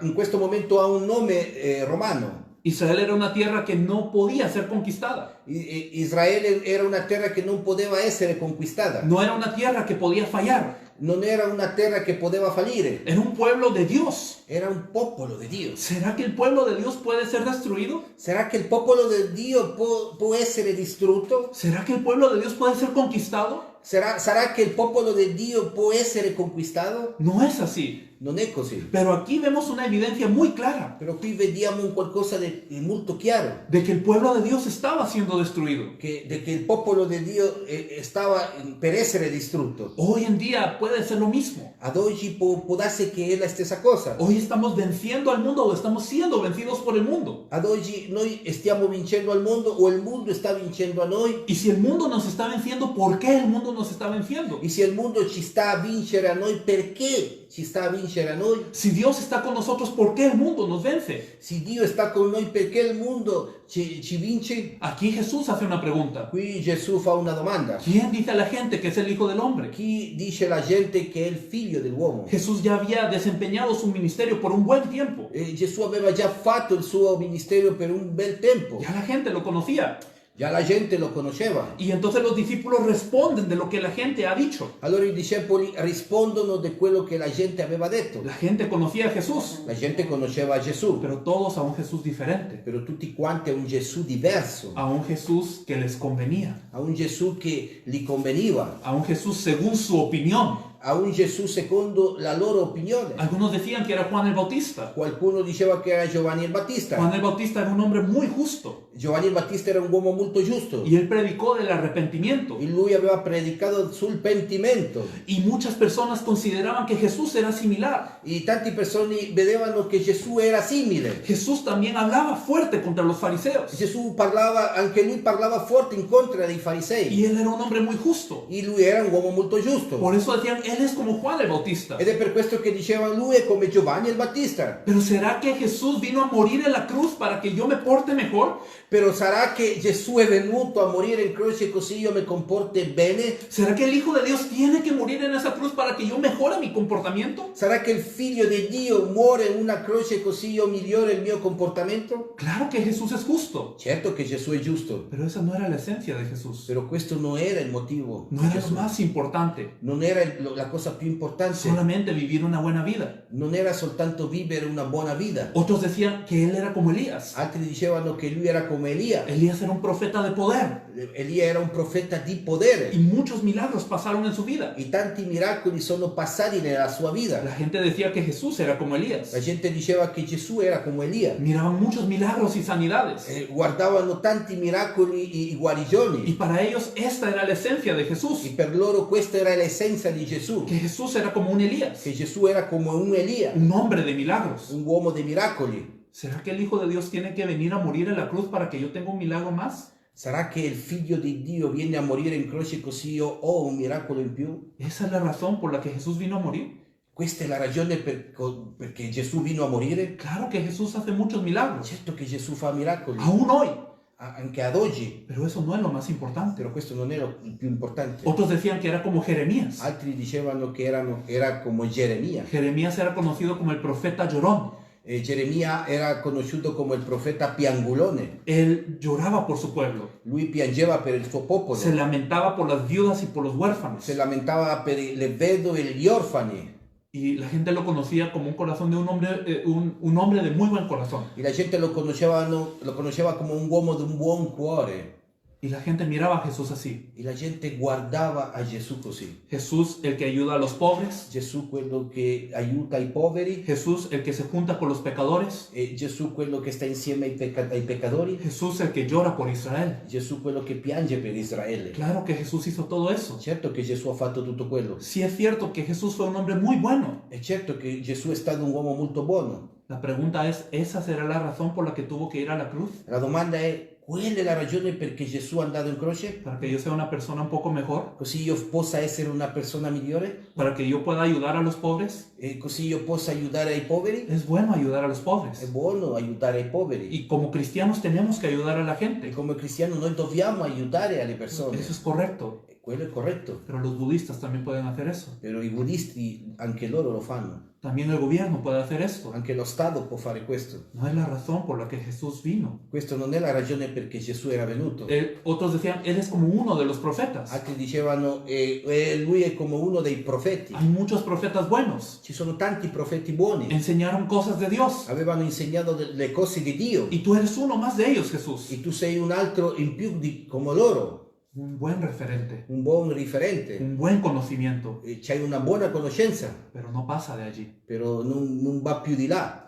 in questo momento ha un nome romano. Israel era una tierra que no podía ser conquistada. Israele era una terra che non poteva essere conquistata. No era una tierra que podía fallar. Non era una terra che poteva fallire. Era un pueblo de Dios. Era un popolo di Dio. ¿Será que el pueblo de Dios puede ser destruido? ¿Será che il popolo di Dio può essere distrutto? ¿Será que el pueblo de Dios puede ser conquistado? ¿Sarà che il popolo di Dio può essere conquistato? No es así. Non è così. Pero aquí vemos una evidencia muy clara Però qui vediamo un qualcosa di molto chiaro. de que el pueblo de Dios estaba siendo destruido. Che il popolo di Dio stava per essere distrutto. Hoy en día puede ser lo mismo. Ad oggi può darsi che è la stessa cosa. Hoy estamos venciendo al mundo o estamos siendo vencidos por el mundo. Ad oggi noi stiamo vincendo al mondo o il mondo sta vincendo a noi. Y si el mundo nos está venciendo, ¿por qué el mundo nos está venciendo? E se il mondo ci sta a vincere a noi, perché ci sta a vincere a noi? Si Dios está con nosotros, ¿por qué el mundo nos vence? Se Dio sta con noi, perché il mondo ci vince? Aquí Jesús hace una pregunta. Qui Gesù fa una domanda. ¿Quién dice a la gente que es el Hijo del Hombre? Chi dice la gente che è il figlio dell'uomo? Jesús ya había desempeñado su ministerio por un buen tiempo. Gesù aveva già fatto il suo ministero per un bel tempo. Ya la gente lo conocía. Già la gente lo conosceva. Y entonces los discípulos responden de lo que la gente ha dicho. Allora i discepoli rispondono di quello che la gente aveva detto. La gente conocía a Jesús, La gente conosceva Gesù, pero todos a un Jesús diferente. però tutti quanti a un Gesù diverso, A un Jesús que les convenía. a un Gesù che gli conveniva, A un Jesús según su opinión. a un Gesù secondo la loro opinione. Algunos decían que era Juan el Bautista. Qualcuno diceva che era Giovanni il Battista. Juan el Bautista era un hombre muy justo Giovanni il Battista era un uomo molto giusto y él predicó del arrepentimiento. e lui aveva predicato sul pentimento. Y muchas personas consideraban que Jesús era similar. E tante persone vedevano che Gesù era simile. Jesús también hablaba fuerte contra los fariseos. Gesù parlava, anche lui parlava forte in contra dei farisei. Y él era un hombre muy justo. E lui era un uomo molto giusto. Por eso decían, él es como Juan el Bautista. Ed è per questo che dicevano lui è come Giovanni il Battista. Pero ¿será que Jesús vino a morir en la cruz para que yo me porte mejor? Però sarà che Gesù è venuto a morire in croce così io mi comporti bene? ¿Será que el Hijo de Dios tiene que morir en esa cruz para que yo mejore mi comportamiento? Sarà che il figlio di Dio muore in una croce così io migliore il mio comportamento? Claro que Jesús es justo, Certo che Gesù è giusto, pero esa no era la esencia de Jesús. però questo non era il motivo. No di era lo Gesù. más importante. Non era la cosa più importante. Solamente vivir una buena vida. Non era soltanto vivere una buona vita. Otros decían que él era como Elías. Altri dicevano che lui era come Elia. Elías era un profeta de poder Elia era un profeta di potere. y muchos milagros pasaron en su vida. E tanti miracoli sono passati nella sua vita. La gente decía que Jesús era como Elías. La gente diceva che Gesù era come Elia. Miraban muchos milagros y sanidades. Guardavano tanti miracoli e guarigioni. Y para ellos esta era la esencia de Jesús. E per loro questa era l'essenza di Gesù. Que Jesús era como un Elías, Che Gesù era come un Elia, un hombre de milagros. un uomo di miracoli. ¿Será que el Hijo de Dios tiene que venir a morir en la cruz para que yo tenga un milagro más? Sarà che il figlio di Dio viene a morire in croce così io ho un miracolo in più? ¿Esa es la razón por la que Jesús vino a morir? Questa è la ragione perché Gesù vino a morire? Claro que Jesús hace muchos milagros, Certo che Gesù fa miracoli, aún hoy, anche ad oggi, pero eso no es lo más importante. però questo non è il più importante. Otros decían que era como Jeremías. Altri dicevano che era come Geremia. Jeremías era conocido como el profeta llorón. Geremia era conosciuto come il profeta piangulone. Él lloraba por su pueblo, Lui piangeva per il suo popolo, se lamentaba por las viudas y por los huérfanos. si lamentava per le vedove e gli orfani. Y la gente lo conocía como un corazón de un hombre, un hombre de muy buen corazón. E la gente lo conosceva come un uomo di un buon cuore. Y la gente miraba a Jesús así. E la gente guardava a Gesù così. Jesús el que ayuda a los pobres. Gesù quello che aiuta i poveri, Jesús el que se junta con los pecadores. e Gesù quello che sta insieme ai peccatori, Jesús el que llora por Israel. Gesù quello che piange per Israele. Claro que Jesús hizo todo eso. Certo che Gesù ha fatto tutto quello. Sí es cierto que Jesús fue un hombre muy bueno. È certo che Gesù è stato un uomo molto buono. La pregunta es, ¿esa será la razón por la que tuvo que ir a la cruz? La domanda è, quella è la ragione perché Gesù è andato in croce? ¿Para que yo sea una persona un poco mejor? Così io possa essere una persona migliore? ¿Para que yo pueda ayudar a los pobres? E così io possa aiutare ai poveri? Es bueno ayudar a los È pobres. buono aiutare i poveri. Y como cristianos tenemos que ayudar a la E gente. come cristiano noi dobbiamo aiutare alle persone. Eso es correcto. E quello è corretto. Pero los budistas también pueden hacer eso. Però i buddisti anche loro lo fanno. También el gobierno puede hacer esto. Anche lo Stato può fare questo. No es la razón por la que Jesús vino. Questo non è la ragione perché Gesù era venuto. Otros decían, Él es como uno de los profetas. Altri dicevano, lui è come uno dei profeti. Hay muchos profetas buenos. Ci sono tanti profeti buoni. Enseñaron cosas de Dios. Avevano insegnato le cose di Dio. Y tú eres uno más de ellos, Jesús. E tu sei un altro in più come loro. Un buen referente. Un buon riferente. Un buen conocimiento. E c'hai una buona conoscenza. Pero no pasa de allí. Però non va più di là.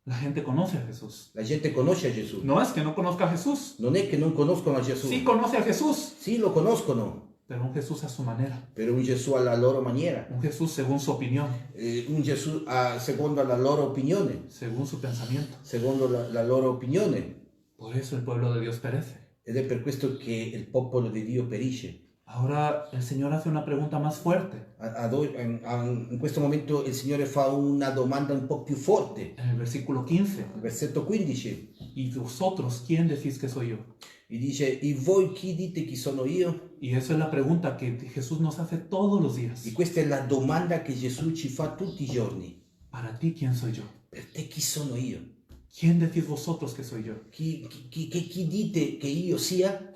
La gente conoce a Jesús. La gente conosce a Gesù. No es que no conozca a Jesús. Non è che non conoscono a Gesù. Sí conoce a Jesús. Sì, lo conoscono. Pero un Jesús a su manera. Però un Gesù alla loro maniera. Un Jesús según su opinión. Un Gesù secondo la loro opinione. Según su pensamiento. Secondo la loro opinione. Por eso el pueblo de Dios perece. Ed è per questo che il popolo di Dio perisce. Ahora el Señor hace una pregunta más fuerte. In questo momento il Signore fa una domanda un po' più forte. En el versículo 15. Il versetto 15. ¿Y vosotros quién decís que soy yo? E dice, e voi chi dite chi sono io? Y esa es la pregunta que Jesús nos hace todos los días. E questa è la domanda che Gesù ci fa tutti i giorni. Para ti, ¿quién soy yo? Per te chi sono io? ¿Quién decís vosotros que soy yo? Chi dite che io sia?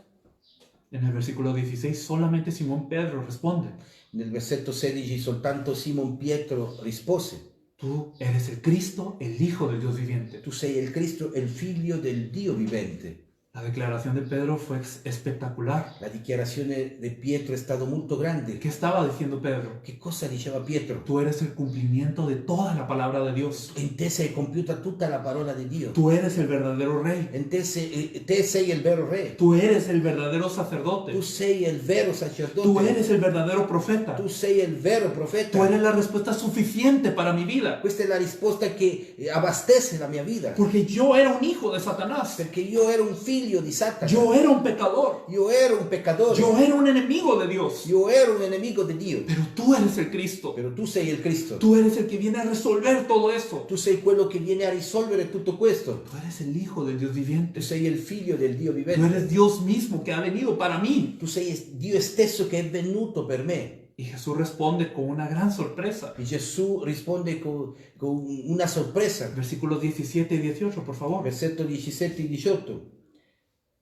En el versículo 16 solamente Simón Pedro responde. Nel versetto 16 soltanto Simon Pietro rispose. Tú eres el Cristo, el Hijo del Dios viviente. Tu sei il Cristo, il figlio del Dio vivente. La declaración de Pedro fue espectacular. La dichiarazione di Pietro è stata molto grande. ¿Qué estaba diciendo Pedro? Che cosa diceva Pietro? Tú eres el cumplimiento de toda la palabra de Dios. In te sei compiuta tutta la parola di Dio. Tú eres el verdadero rey. In te sei il vero re. Tú eres el verdadero sacerdote. Tu sei il vero sacerdote. Tú eres el verdadero profeta. Tu sei il vero profeta. Tú eres la respuesta suficiente para mi vida. Questa è la risposta che abastece la mia vita. Porque yo era un hijo de Satanás. Perché io ero un figlio di Satana. Yo era un pecador. Io ero un peccatore. Yo era un enemigo de Dios. Io ero un nemico di Dio. Pero tú eres el Cristo. Però tu sei il Cristo. Tú eres el que viene a resolver todo esto. Tu sei quello che viene a risolvere tutto questo. Tú eres el Hijo del Dios viviente. Tu sei il figlio del Dio Tú vivente. eres Dios mismo que ha venido para mí. Tu sei Dio stesso che è venuto per me. Y Jesús responde con una gran sorpresa. E Gesù risponde con una sorpresa. Versículos 17 y 18, por favor. Versetto 17 e 18.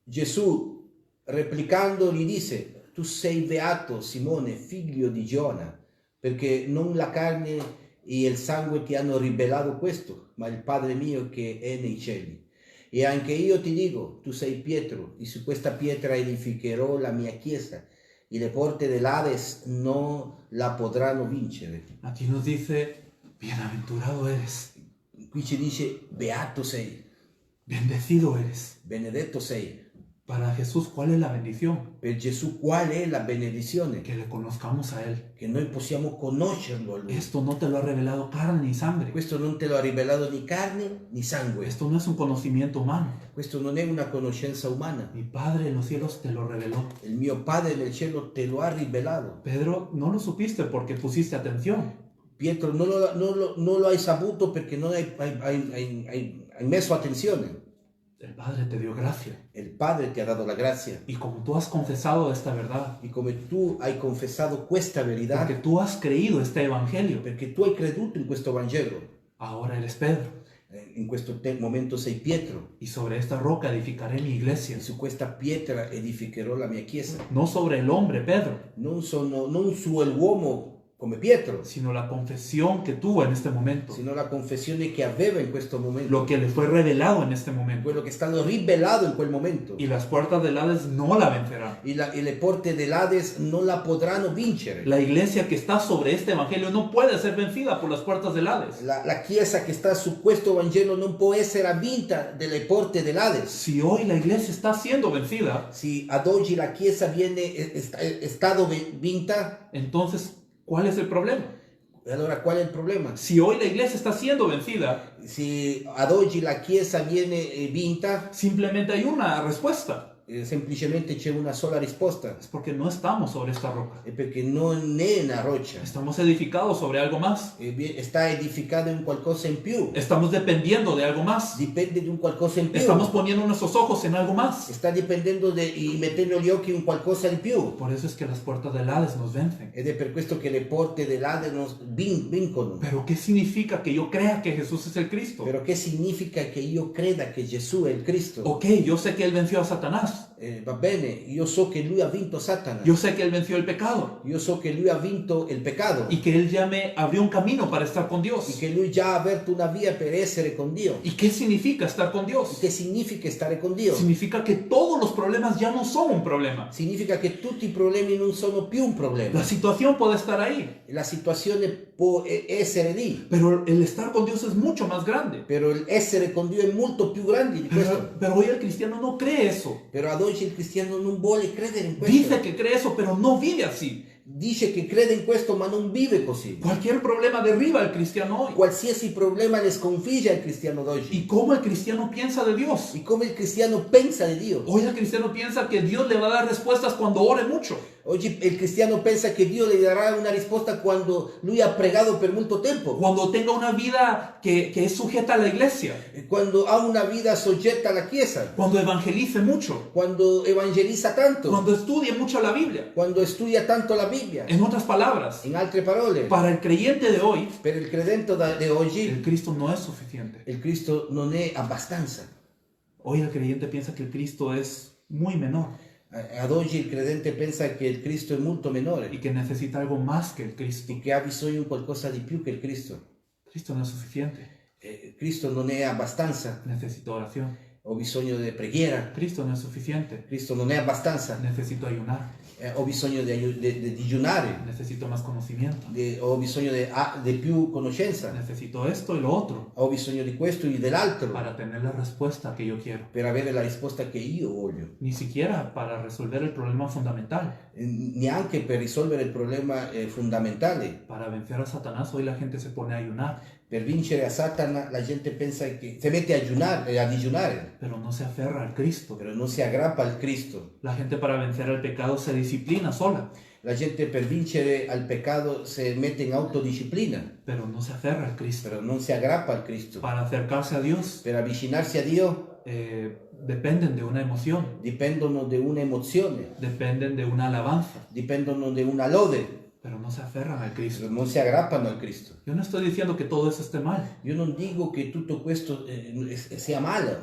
Gesù, replicando, gli disse, tu sei beato, Simone, figlio di Giona, perché non la carne e il sangue ti hanno rivelato questo, ma il Padre mio che è nei cieli. E anche io ti dico, tu sei Pietro, e su questa pietra edificherò la mia chiesa, e le porte dell'Hades non la potranno vincere. Aquí nos dice, bienaventurado eres, Qui ci dice, beato sei, bendecido eres. benedetto sei. Para Jesús, ¿cuál es la bendición? Per Gesù qual è la benedizione? Que le conozcamos a Él. Che noi possiamo conoscerlo a Lui. Esto no te lo ha revelado carne ni sangre. Questo non te lo ha rivelato né carne né sangue. Esto no es un conocimiento humano. Questo non è una conoscenza umana. Mi Padre en los cielos te lo reveló. Il mio Padre nel cielo te lo ha rivelato. Pedro, no lo supiste porque pusiste atención. Pietro, non lo hai saputo perché non hai messo attenzione. El Padre te dio gracia. Il Padre ti ha dato la grazia. Y como tú has confesado esta verdad, E come tu hai confessato questa verità, porque tú has creído este evangelio, perché tu hai creduto in questo Vangelo, ahora eres Pedro. in questo momento sei Pietro. Y sobre esta roca edificaré mi iglesia. E su questa pietra edificherò la mia chiesa. No sobre el hombre, Pedro, Non su l'uomo come Pietro, sino la confesión que tuvo en este momento, sino la confessione che aveva in questo momento, lo que le fue revelado en este momento. quello che è stato rivelato in quel momento. Y las puertas del Hades no la vencerán. E le porte dell'Ades non la potranno vincere. La iglesia que está sobre este evangelio no puede ser vencida por las puertas del Hades. La chiesa che sta su questo Vangelo non può essere vinta dalle porte dell'Ades. Si hoy la iglesia está siendo vencida, Se ad oggi la chiesa è stata vinta, entonces, ¿cuál es el problema? allora qual è il problema? Si hoy la iglesia está siendo vencida, Se ad oggi la chiesa viene vinta, simplemente hay una respuesta. semplicemente c'è una sola risposta, Es porque no estamos sobre esta roca. è perché non è una roccia, Estamos edificados sobre algo más. sta edificato in qualcosa in più, Estamos dependiendo de algo más. dipende di un qualcosa in più, Estamos poniendo nuestros ojos en algo más. sta dipendendo e mettendo gli occhi in qualcosa di più. Por eso es que las puertas del Hades nos vencen. Ed è per questo che le porte dell'Ade nos vincono. Pero ¿qué significa que yo crea que Jesús es el Cristo? Però che significa che io creda che Gesù è il Cristo? Ok, yo sé que Él venció a Satanás. Va bene, io so che lui ha vinto Satana. Yo sé que Él venció el pecado. Io so che lui ha vinto il peccato. Y que Él ya me abrió un camino para estar con E Dios. che lui già ha aperto una via per essere con Dio. ¿Y qué significa estar con Dios? Che significa stare con Dio? Significa que todos los problemas ya no son un problema. Significa che tutti i problemi non sono più un problema. La situación puede estar ahí, La situazione può essere lì, pero el estar con Dios es mucho más grande. però essere con Dio è molto più grande di questo. Pero hoy el cristiano no cree eso. Però ad oggi il cristiano non vuole credere in questo. Dice que cree eso, pero no vive así. Dice che crede in questo ma non vive così. Cualquier problema derriba al cristiano hoy. Qualsiasi problema le sconfigge al cristiano d'oggi. ¿Y cómo el cristiano piensa de Dios? E come il cristiano pensa di Dio. Hoy el cristiano piensa que Dios le va a dar respuestas cuando ore mucho. Oggi il cristiano pensa che Dio le darà una risposta quando lui ha pregato per molto tempo. Cuando tenga una vida que es sujeta a la iglesia. Quando ha una vita soggetta alla Chiesa. Cuando evangelice mucho. Quando evangelizza tanto. Cuando estudie mucho la Biblia. Quando studia tanto la Bibbia. En otras palabras, In altre parole, para el creyente de hoy, per il credente di oggi, el Cristo no es suficiente. il Cristo non è abbastanza. Hoy el creyente piensa que el Cristo es muy menor Ad oggi il credente pensa che il Cristo è molto minore y que necesita algo más que el Cristo. e che ha bisogno di qualcosa di più che il Cristo. Cristo no es suficiente. Cristo non è abbastanza, Necesito oración. ho bisogno di preghiera. Cristo no es suficiente. Cristo non è abbastanza, Necesito ayunar. ho bisogno di digiunare, Necesito más conocimiento. ho bisogno di più conoscenza, Necesito esto y lo otro ho bisogno di questo e dell'altro para tener la respuesta que yo quiero. per avere la risposta che io voglio, Ni siquiera para resolver el problema fundamental. neanche per risolvere il problema fondamentale. Para vencer a Satanás, hoy la gente se pone a ayunar, Per vincere a Satana la gente pensa che si mette a digiunare, pero no se aferra al Cristo. però non si aggrappa al Cristo. La gente para vencer al pecado se disciplina sola, La gente per vincere al peccato si mette in autodisciplina, pero no se aferra al Cristo. però non si aggrappa al Cristo. Para acercarse a Dios, Per avvicinarsi a Dio dependen de una emoción, dipendono da un'emozione, dependen de una alabanza, dipendono da una lode, pero no se aferran al Cristo. non si aggrappano al Cristo. Yo no estoy diciendo que todo eso esté mal, Io non dico che tutto questo sia male,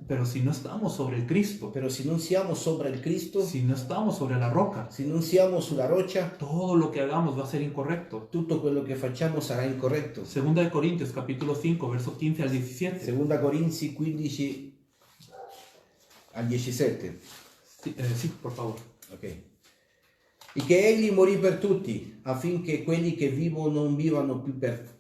pero si no estamos sobre el Cristo, però se non siamo sopra il Cristo, si no estamos sobre la roca, se non siamo sulla roccia, todo lo que hagamos va a ser incorrecto. tutto quello che facciamo sarà incorretto. Segunda de Corintios, capítulo 5, versos 15 al 17. Seconda Corinzi 15 al 17. Sí, por favor. Ok. E che egli morì per tutti, affinché quelli che vivono non vivano più per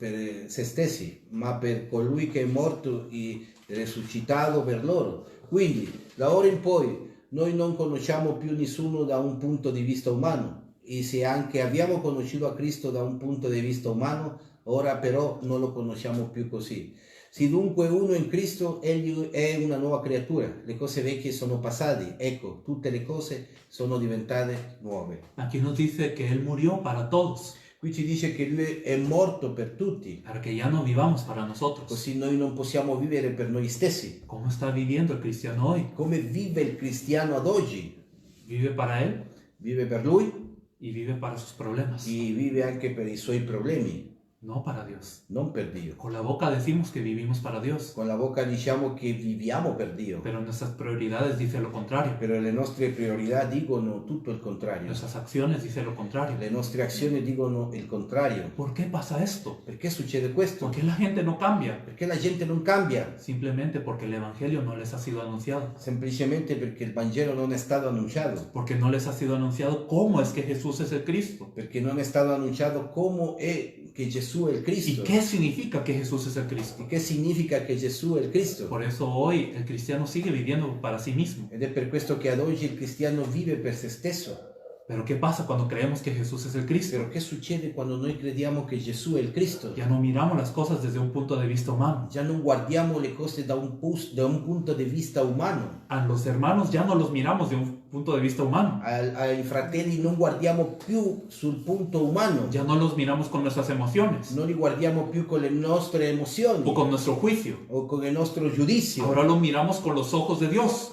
se stessi, ma per colui che è morto e risuscitato per loro. Quindi, da ora in poi, noi non conosciamo più nessuno da un punto di vista umano, e se anche abbiamo conosciuto a Cristo da un punto di vista umano, ora però non lo conosciamo più così. Se dunque uno in Cristo, egli è una nuova creatura, le cose vecchie sono passate, ecco, tutte le cose sono diventate nuove. Aquí nos dice que Él murió para todos, Qui ci dice che lui è morto per tutti, para que ya no vivamos para nosotros. così noi non possiamo vivere per noi stessi. ¿Cómo está viviendo el cristiano hoy? Come vive il cristiano ad oggi? Vive para Él Vive per lui y vive para sus problemas. e vive anche per i suoi problemi. no para Dios. non per Dio. Con la boca decimos que vivimos para Dios, Con la bocca diciamo che viviamo per Dio, pero nuestras prioridades dicen lo contrario. però le nostre priorità dicono tutto il contrario. Nuestras acciones dicen lo contrario. Le nostre azioni dicono il contrario. ¿Por qué pasa esto? Perché succede questo? ¿Por qué la gente no cambia? Perché la gente non cambia, Simplemente porque el Evangelio no les ha sido anunciado. semplicemente perché il Vangelo non è stato annunciato, Porque no les ha sido anunciado cómo es que Jesús es el Cristo. perché non è stato annunciato come è che Gesù è il ¿Y Cristo. qué significa que Jesús es el Cristo? E che significa che Gesù è il Cristo? Por eso hoy el cristiano sigue viviendo para sí mismo. Ed è per questo che ad oggi il cristiano vive per se stesso. Pero ¿qué pasa cuando creemos que Jesús es el Cristo? Però che succede quando noi crediamo che Gesù è il Cristo? Ya no miramos las cosas desde un punto de vista humano. Già non guardiamo le cose da un punto di vista umano. A los hermanos ya no los miramos de un punto de vista humano. Ai fratelli non guardiamo più sul punto umano. Ya no los miramos con nuestras emociones Non li guardiamo più con le nostre emozioni o con nuestro juicio. o con il nostro giudizio. Ahora lo miramos con los ojos de Dios.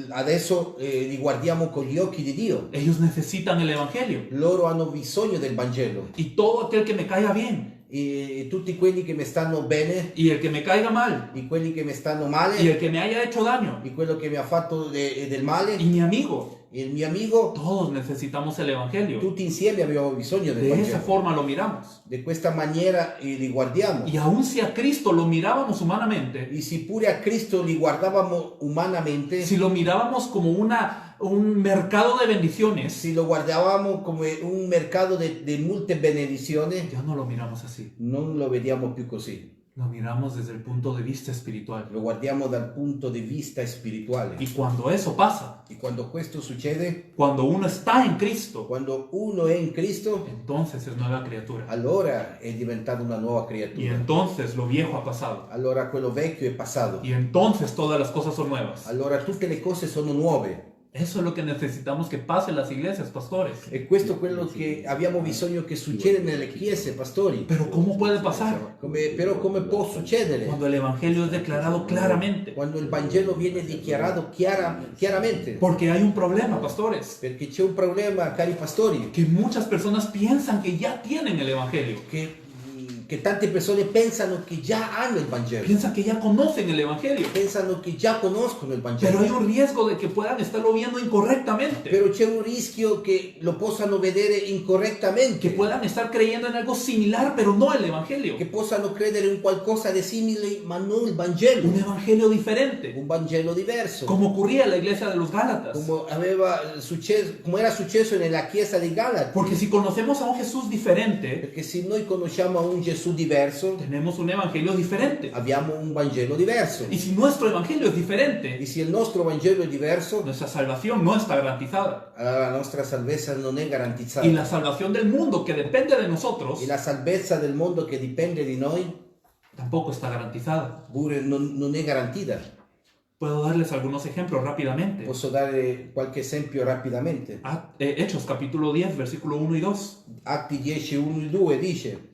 Adesso li guardiamo con gli occhi di Dio. Ellos necesitan el Evangelio. Loro hanno bisogno del Vangelo. Y todo aquel que me caiga bien E tutti quelli che mi stanno bene, y el que me caiga mal di quelli che mi stanno y male, el que me haya hecho daño di quello che mi ha fatto del male, y mi amigo, il mio amico, todos necesitamos el Evangelio. tutti insieme abbiamo bisogno del De esa Vangelo. forma lo miramos. Di questa maniera li guardiamo. Y aun si a Cristo lo mirábamos humanamente, E se pure a Cristo li guardavamo umanamente, si lo mirábamos como un mercado de bendiciones, se lo guardavamo come un mercato di molte benedizioni, ya no lo miramos así. non lo vediamo più così. Lo miramos desde el punto de vista espiritual. Lo guardiamo dal punto di vista spirituale. Y cuando eso pasa, E quando questo succede, cuando uno está en Cristo, quando uno è in Cristo, entonces es nueva criatura. allora è diventato una nuova Y creatura. entonces lo viejo ha pasado. Allora quello vecchio è passato. Y entonces todas las cosas son nuevas. Allora tutte le cose sono nuove. Eso es lo que necesitamos que pase en las iglesias, pastores. E questo è quello che abbiamo bisogno che succeda nelle chiese, pastori. Pero ¿cómo puede pasar? Però come può succedere? Cuando el Evangelio es declarado claramente. Quando il Vangelo viene dichiarato chiaramente. Porque hay un problema, pastores. Perché c'è un problema, cari pastori, Que muchas personas piensan que ya tienen el Evangelio. che tante persone pensano che già hanno il Vangelo. Piensan que ya conocen el Evangelio. Pensano che già conoscono il Pero Vangelo. hay un riesgo de que puedan estarlo viendo incorrectamente. Però c'è un rischio che lo possano vedere incorrettamente. Que puedan estar creyendo en algo similar, pero no el Evangelio. Che possano credere in qualcosa di simile, ma non il Vangelo. Un Evangelio diferente. Un Vangelo diverso. Como ocurría en la iglesia de los Gálatas. Come era successo nella chiesa di Galati. Porque si conocemos a un Jesús diferente, Perché se noi conosciamo un Gesù diverso, tenemos un Evangelio diferente. abbiamo un Vangelo diverso. Y si nuestro Evangelio es diferente, E se il nostro Vangelo è diverso, nuestra salvación no está garantizada. allora la nostra salvezza non è garantizzata. Y la salvación del mundo, que depende de nosotros, E la salvezza del mondo che dipende di noi tampoco está garantizada. pure non è garantita. Puedo darles algunos ejemplos rápidamente. Posso dare qualche esempio rapidamente. Hechos capítulo 10, versículo 1 y 2. Atti 10, 1 e 2 dice: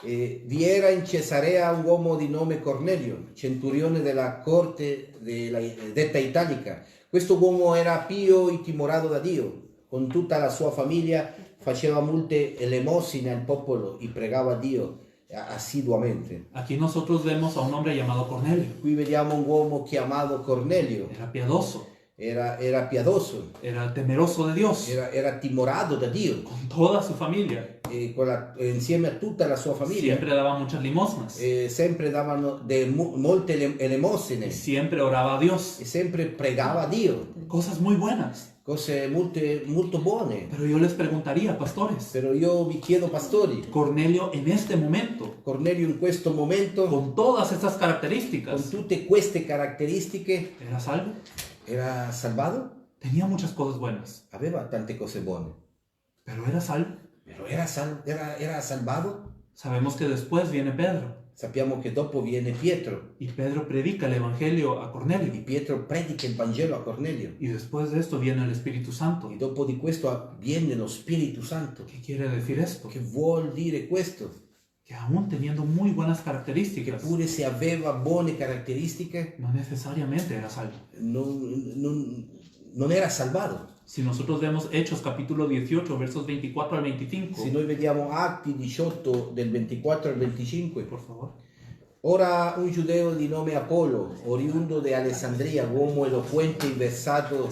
vi era in Cesarea un uomo di nome Cornelio, centurione della corte detta italica. Questo uomo era pio e timorato da Dio. Con tutta la sua famiglia faceva molte elemosine al popolo e pregava Dio assiduamente. Aquí nosotros vemos a un hombre llamado Cornelio. Qui vediamo un uomo chiamato Cornelio. Era piadoso, Era piadoso, era temeroso de Dios, era timorato da Dio, con toda su familia. insieme a tutta la sua famiglia. Siempre daba muchas limosnas. Sempre davano molte elemosine Y siempre oraba a Dios. e sempre pregava a Dio, Cosas muy buenas. cose molto buone. Pero yo les preguntaría, pastores, Però io vi chiedo, pastori, Cornelio en este momento, Cornelio in questo momento, con todas estas con características, tutte queste caratteristiche, ¿era salvo? era salvato? Tenía muchas cosas buenas, Aveva tante cose buone, pero ¿era salvo? però era salvato? Sabemos que después viene Pedro Sappiamo che dopo viene Pietro y Pedro predica el Evangelio a e Cornelio. Pietro predica il Vangelo a Cornelio. Y después de esto viene el Espíritu Santo. E dopo di questo viene lo Spirito Santo. ¿Qué quiere decir esto? Che vuol dire questo? Que aún teniendo muy buenas Che características, pure se aveva buone caratteristiche, no necesariamente era salvo. non era salvato. Si nosotros vemos Hechos capítulo 18, versos 24 al 25, Se noi vediamo Atti 18 del 24 al 25, por favor. ora un giudeo di nome Apollo, oriundo di Alessandria, uomo eloquente e versato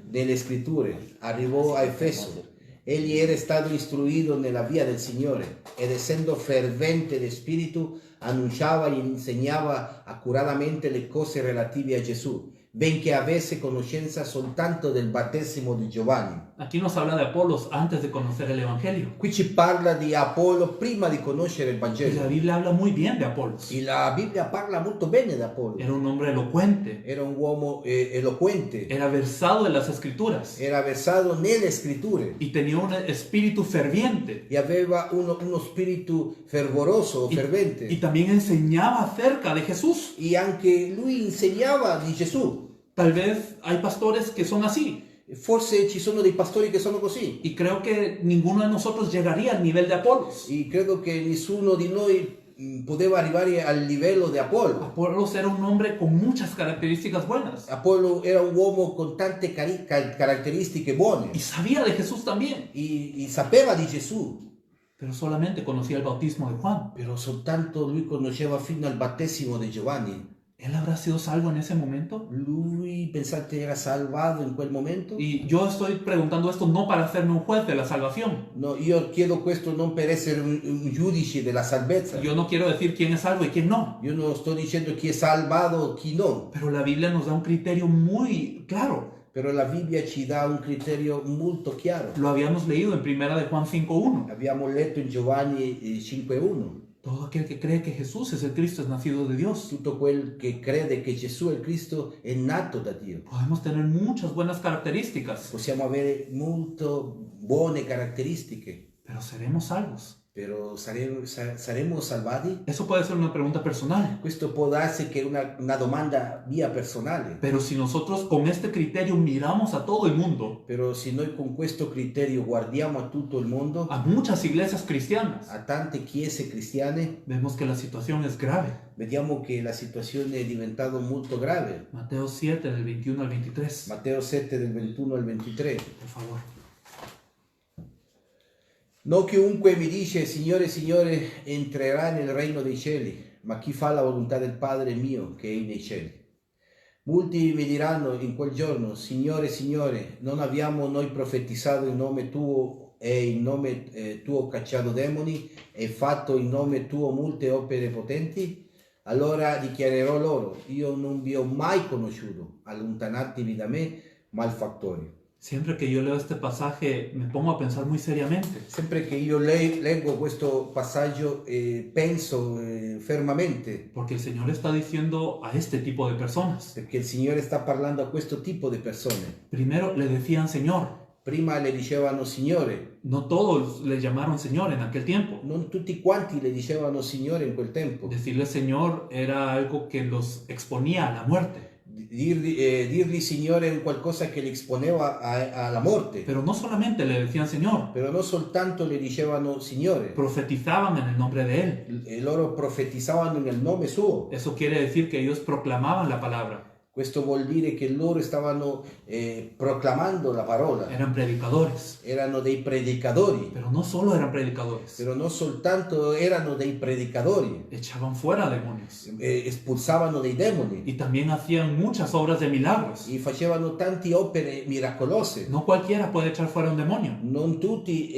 nelle scritture, arrivò a Efeso. Egli era stato istruito nella via del Signore ed essendo fervente di spirito annunciava e insegnava accuratamente le cose relative a Gesù, benché avesse conoscenza soltanto del battesimo di Giovanni. Aquí nos habla de Apolos antes de conocer el Evangelio. Qui ci parla di Apollo prima di conoscere il Y la Vangelo. Biblia habla muy bien de Apolos. E la Bibbia parla molto bene di Apollo. Era un hombre elocuente, Era un uomo eloquente, era versado en las Escrituras era versato nelle scritture y tenía un espíritu ferviente. e aveva uno spirito fervoroso, fervente. Y también enseñaba acerca de Jesús. E anche lui insegnava di Gesù. Tal vez hay pastores que son así. Forse ci sono dei pastori che sono così. Y creo que ninguno de nosotros llegaría al nivel de Apolos. E credo che nessuno di noi poteva arrivare al livello di Apollo. Apolos era un hombre con muchas características buenas. Apollo era un uomo con tante caratteristiche buone Y sabía de Jesús también. e sapeva di Gesù, Pero solamente conocía el bautismo de Juan. però soltanto lui conosceva fino al battesimo di Giovanni. ¿Él habrá sido salvo en ese momento? Lui, pensate, era salvato in quel momento? Y yo estoy preguntando esto no para hacerme un juez de la salvación. No, io chiedo questo non per essere un giudice della salvezza. Yo no quiero decir quién es salvo y quién no. Io non sto dicendo chi è salvato e chi no. Pero la Biblia nos da un criterio muy claro. Però la Bibbia ci dà un criterio molto chiaro. Lo habíamos leído en Primera de Juan 5:1. Abbiamo letto in Giovanni 5:1. Todo aquel que cree que Jesús es el Cristo es nacido de Dios. Tutto quel che crede che Gesù è il Cristo è nato da Dio. Podemos tener muchas buenas características, Possiamo avere molto buone caratteristiche, pero ¿seremos salvos? però saremo salvati? Eso puede ser una pregunta personal. Questo può darsi che è una domanda mia personale. Pero si nosotros con este criterio miramos a todo el mundo, Però se noi con questo criterio guardiamo a tutto il mondo, a muchas iglesias cristianas, a tante chiese cristiane, vemos que la situación es grave. vediamo che la situazione è diventata molto grave. Mateo 7 del 21 al 23. Matteo 7 del 21 al 23. Por favor. Non chiunque mi dice Signore, Signore entrerà nel regno dei cieli, ma chi fa la volontà del Padre mio che è nei cieli. Molti mi diranno in quel giorno, Signore, Signore, non abbiamo noi profetizzato in nome tuo e in nome tuo cacciato demoni e fatto in nome tuo molte opere potenti? Allora dichiarerò loro, io non vi ho mai conosciuto, allontanatevi da me, malfattori. Siempre que yo leo este pasaje me pongo a pensar muy seriamente. Sempre che io leggo questo passaggio penso fermamente, Porque el Señor está diciendo a este tipo de personas. perché il Signore sta parlando a questo tipo di persone. Primero le decían Señor. Prima le dicevano Signore, No todos le llamaron Señor en aquel tiempo. non tutti quanti le dicevano Signore in quel tempo. Decirle Señor era algo que los exponía a la muerte. Dirgli Signore è un qualcosa che li esponeva alla morte, Pero no solamente le decían Señor, però non soltanto le dicevano Signore, profetizaban en el nombre de Él. e loro profetizzavano nel nome suo. Eso quiere decir que ellos proclamaban la palabra. Questo vuol dire che loro stavano proclamando la parola, Eran predicadores. erano dei predicatori, Pero no solo eran predicadores. però non soltanto erano dei predicatori, Echaban fuera demonios. espulsavano dei demoni Y también hacían muchas obras de milagros. e facevano tante opere miracolose. No cualquiera puede echar fuera un demonio. Non tutti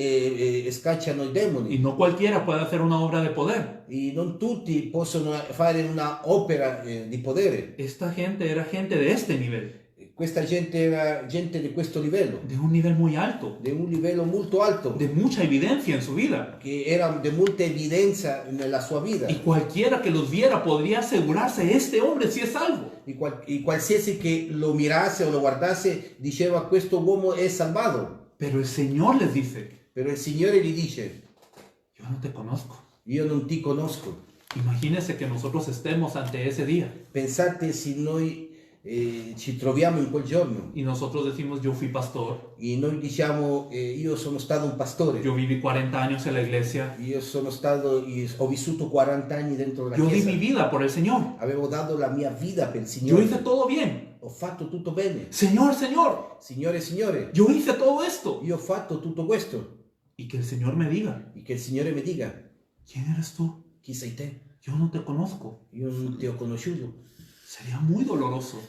scacciano i Y demoni no cualquiera puede hacer una obra de poder. e non tutti possono fare una opera di potere. Esta gente era gente de este nivel, Questa gente era gente di questo livello, de un nivel muy alto, di un livello molto alto, de mucha evidencia en su vida. che era di molta evidenza nella sua vita. Y cualquiera que los viera podría asegurarse, este hombre sí es salvo. E qualsiasi che lo mirasse o lo guardasse diceva questo uomo è salvato. Pero el Señor les dice, Però il Signore gli dice, yo no te conozco. io non ti conosco. Imagínense que nosotros estemos ante ese día Pensate se noi ci troviamo in quel giorno y nosotros decimos, yo fui pastor, e noi diciamo io sono stato un pastore, yo viví 40 años en la iglesia, io sono stato, ho vissuto 40 anni dentro la yo di chiesa, mi vida por el Señor, avevo dato la mia vita per il yo Signore, hice todo bien. ho fatto tutto bene. Señor, Señor, Signore, Signore, yo hice todo esto. io ho fatto tutto questo. Y que el Señor me diga, E che il Signore mi dica, ¿quién eres tú? chi sei te? Yo no te conozco. Io non ti ho conosciuto. Sería muy doloroso.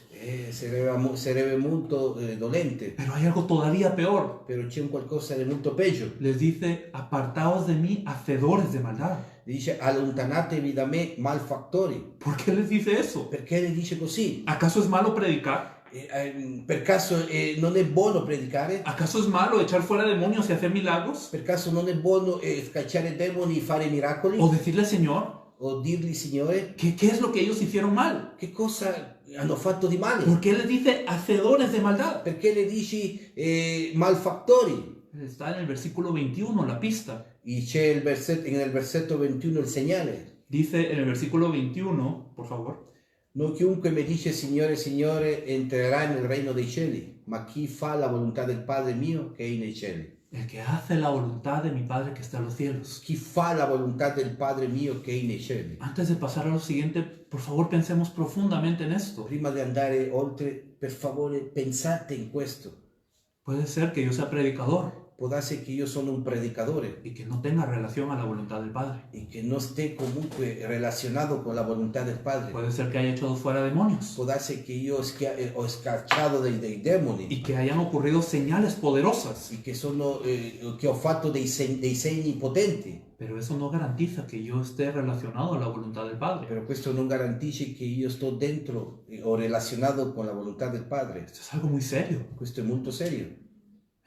Sarebbe molto dolente, Pero hay algo todavía peor. però c'è un qualcosa di molto peggio. Les dice, apartaos de mí, hacedores de maldad. Dice, allontanatevi da me, malfattori. ¿Por qué les dice eso? Perché le dice così? ¿Acaso es malo predicar? Per caso non è buono predicare? ¿Acaso es malo echar fuera demonios y hacer milagros? Per caso non è buono scacciare demoni e fare miracoli? ¿O decirle, Señor, O dirgli, Signore, qué es lo que ellos hicieron mal? che cosa hanno fatto di male? ¿Por qué les dice hacedores de maldad? Perché le dici malfattori? Está en el versículo 21, la pista. E c'è nel versetto 21 il segnale. Dice en el versículo 21, por favor. Non chiunque mi dice Signore, Signore entrerà nel regno dei cieli, ma chi fa la volontà del Padre mio che è nei cieli. El que hace la voluntad de mi Padre que está en los cielos. Chi fa la volontà del Padre mio che è nei cieli. Antes de pasar a lo siguiente, por favor pensemos profundamente en esto. Prima di andare oltre, per favore, pensate in questo. Puede ser que yo sea predicador Può darsi che io sono un predicatore y que no tenga relación a la voluntad del Padre. e che non stia comunque relazionato con la volontà del Padre. Puede ser que haya echado fuera demonios Può darsi che io ho scacciato dei demoni y que hayan ocurrido señales poderosas. e che ho fatto dei segni potenti. Pero eso no garantiza que yo esté relacionado a la voluntad del Padre. Però questo non garantisce che io sto dentro o relazionato con la volontà del Padre. Esto es algo muy serio. Questo è molto serio.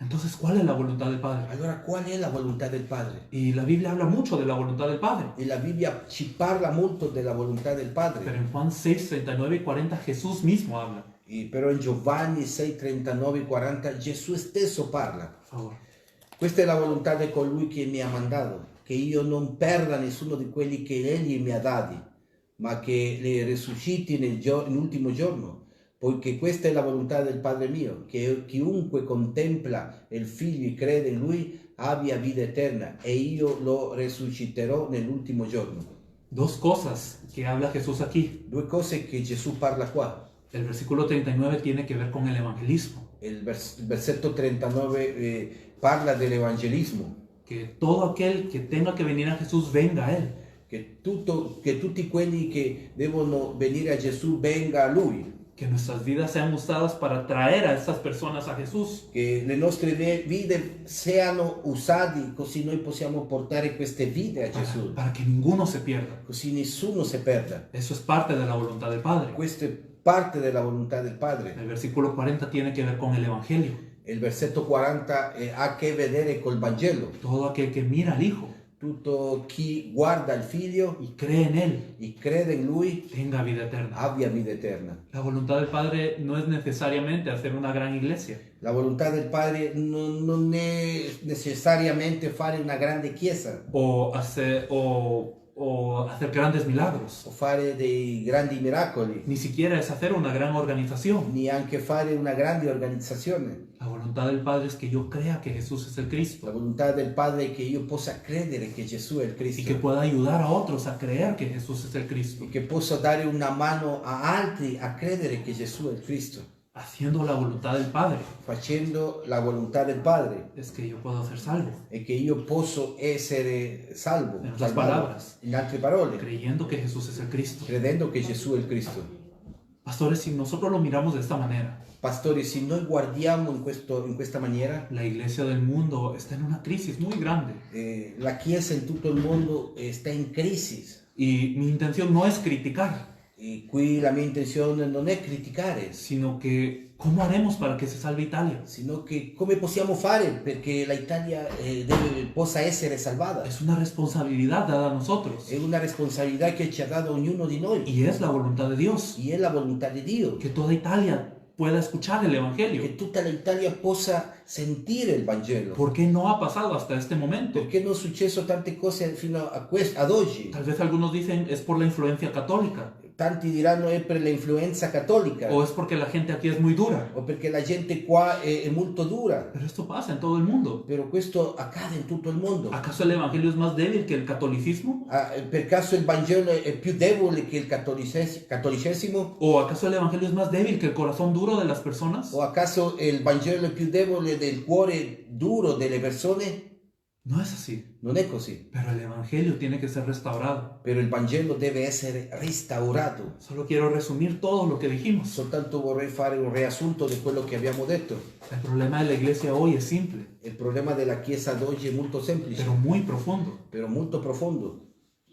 Entonces, ¿cuál es la voluntad del Padre? Allora, qual è la volontà del Padre? Y la Biblia habla mucho de la voluntad del Padre. E la Bibbia ci parla molto della volontà del Pero Padre. en Juan 6, 39 y 40 Jesús mismo habla. Però in Giovanni 6, 39 e 40 Gesù stesso parla. Por favor. Questa è la volontà di colui che mi ha mandato, che io non perda nessuno di quelli che egli mi ha dati, ma che li risusciti nell'ultimo giorno. Poiché questa è la volontà del Padre mio, che chiunque contempla il Figlio e crede in Lui abbia vita eterna, e io lo risusciterò nell'ultimo giorno. Dos cosas que habla Jesús aquí. Due cose che Gesù parla qua. El versículo 39 tiene que ver con el evangelismo. Il versetto 39 parla dell'evangelismo, Que todo aquel que tenga que venir a Jesús venga a Él. che tutti quelli che devono venire a Gesù venga a Lui. Que nuestras vidas sean usadas para traer a estas personas a Jesús. Che le nostre vite siano usate così noi possiamo portare queste vite a Gesù, Para que ninguno se pierda. così nessuno si perda. Eso es parte de la voluntad del Padre. Questa è parte della volontà del Padre. El versículo 40 tiene que ver con el evangelio. Il versetto 40 ha a che vedere col Vangelo. Todo aquel que mira al Hijo Tutto chi guarda il Figlio y cree en Él e crede in Lui tenga vida eterna. abbia vita eterna. La voluntad del Padre no es necesariamente hacer una gran iglesia. La volontà del Padre non è necessariamente fare una grande chiesa O hacer grandes milagros. o fare dei grandi miracoli, Ni siquiera es hacer una gran organización. neanche fare una grande organizzazione. La voluntad del Padre es que yo crea que Jesús es el La Cristo volontà del Padre è che io possa credere che Gesù è il y que Cristo pueda ayudar a otros a creer que Jesús es el Cristo, e che possa dare una mano a altri a credere che Gesù è il Cristo. haciendo la voluntad del Padre. Facendo la volontà del Padre Es que yo puedo ser salvo, e che io posso essere salvo, En otras salvato. palabras. In altre parole, creyendo que Jesús es el Cristo. credendo che Gesù è il Cristo. Pastores, si nosotros lo miramos de esta manera, Pastori, se noi guardiamo in questa maniera, la iglesia del mundo está en una crisis muy grande. la Chiesa in tutto il mondo sta in crisi. Y mi intención no es criticar, E qui la mia intenzione non è criticare, sino que ¿cómo haremos para que se salve Italia? sino che come possiamo fare perché l'Italia possa essere salvata. Es una responsabilidad dada a nosotros È una responsabilità che ci ha dato ognuno di noi y es la voluntad de Dios e è la volontà di Dio que toda Italia pueda escuchar el Evangelio. che tutta l'Italia possa sentire il Vangelo. ¿Por qué no ha pasado hasta este momento? Perché non è successo tante cose fino ad oggi? Tal vez algunos dicen es por la influencia católica. tanti diranno è per l'influenza cattolica o es porque la gente aquí es muy dura. o perché la gente qua è molto dura, Pero esto pasa en todo el mundo. però questo accade in tutto il mondo. ¿Acaso el evangelio es más débil que el catolicismo? Per caso il Vangelo è più debole che il cattolicesimo? ¿O acaso el evangelio es más débil que el corazón duro de las personas? O acaso il Vangelo è più debole del cuore duro delle persone? No es así. Non è così, Pero el evangelio tiene que ser restaurado. però il Vangelo deve essere restaurato. Solo quiero resumir todo lo que dijimos. Soltanto vorrei fare un riassunto di quello che abbiamo detto. El problema de la iglesia hoy es simple, Il problema della Chiesa d'oggi è molto semplice, pero muy profundo. però molto profondo.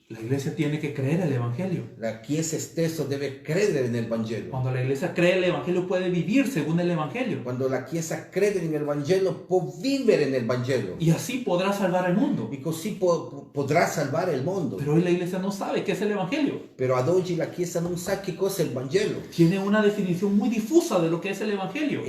La iglesia tiene que creer el evangelio. La Chiesa stessa deve credere nel Vangelo. Cuando la iglesia cree el evangelio, puede vivir según el evangelio. Quando la Chiesa crede nel Vangelo, può vivere nel Vangelo Y así podrá salvar al mundo. e così potrà salvare il mondo. Pero hoy la iglesia no sabe qué es el evangelio. Però ad oggi la Chiesa non sa che cosa è il Vangelo. Tiene una definición muy difusa de lo que es el evangelio.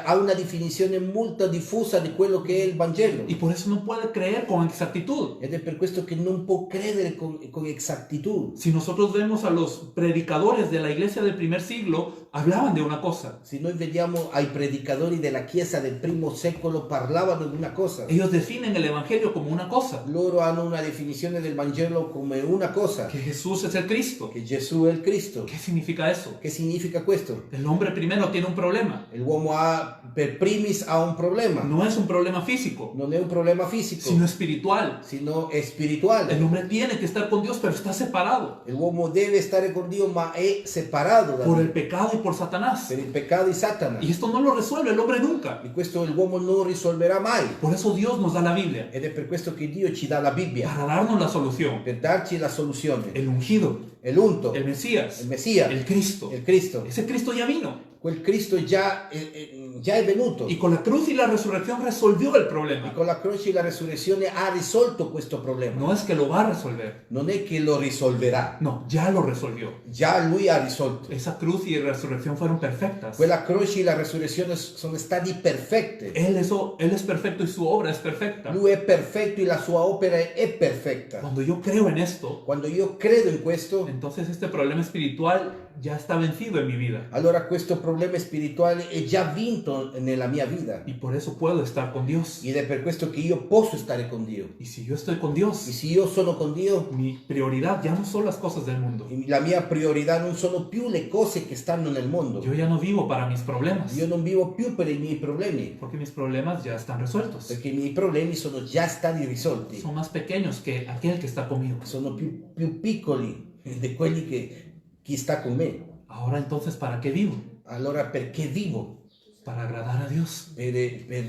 Ha una definizione molto diffusa di quello che è il Vangelo. Y por eso no puede creer con exactitud. Ed è per questo che non può credere con esattitudine. Si nosotros vemos a los predicadores de la iglesia del primer siglo, hablaban de una cosa. Se noi vediamo ai predicatori della Chiesa del primo secolo, parlavano di una cosa. Ellos definen el evangelio como una cosa. Loro hanno una definizione del Vangelo come una cosa, Que Jesús es el Cristo. che Gesù è il Cristo. ¿Qué significa eso? Che significa questo? El hombre primero tiene un problema. L'uomo per primis ha un problema. No es un problema físico, Non è un problema fisico, sino espiritual. sino è spirituale. El hombre tiene que estar con Dios, pero está separado L'uomo deve stare con Dio, ma è separato da por Dio, el pecado y por Satanás. per il peccato di Satana. Y esto no lo resuelve el hombre nunca. E questo l'uomo non risolverà mai. Por eso Dios nos da la Biblia, Ed è per questo che Dio ci dà la Bibbia, para darnos la solución. per darci la soluzione. El ungido, È l'unto, el Mesías, il Messia, el Cristo. il Cristo. Ese Cristo ya vino. Quel Cristo già è venuto. Y con la cruz y la resurrección resolvió el E problema. con la croce e la resurrezione ha risolto questo problema. No es que lo va a resolver. Non è che lo risolverà, No, ya lo resolvió. già lui ha risolto. Esa cruz y resurrección fueron perfectas. Quella croce e la resurrezione sono stati perfette. Él es perfecto y su obra es perfecta. Lui è perfetto e la sua opera è perfetta. Cuando yo creo en esto, Quando io credo in questo, entonces este problema espiritual ya está vencido en mi vida. allora questo problema spirituale è già vinto nella mia vita. Y por eso puedo estar con Dios. Ed è per questo che io posso stare con Dio. Y si yo estoy con E Dios, se io sono con Dio, mi prioridad ya no son las cosas del mundo. la mia priorità non sono più le cose che stanno nel mondo. Yo ya no vivo para mis problemas, Io non vivo più per i miei problemi, porque mis problemas ya están resueltos. perché i miei problemi sono già stati risolti. Son más pequeños que aquel que está conmigo. Sono più piccoli di quelli che chi sta con me. Ahora entonces, ¿para qué vivo? Allora perché vivo? Para agradar a Dios. Per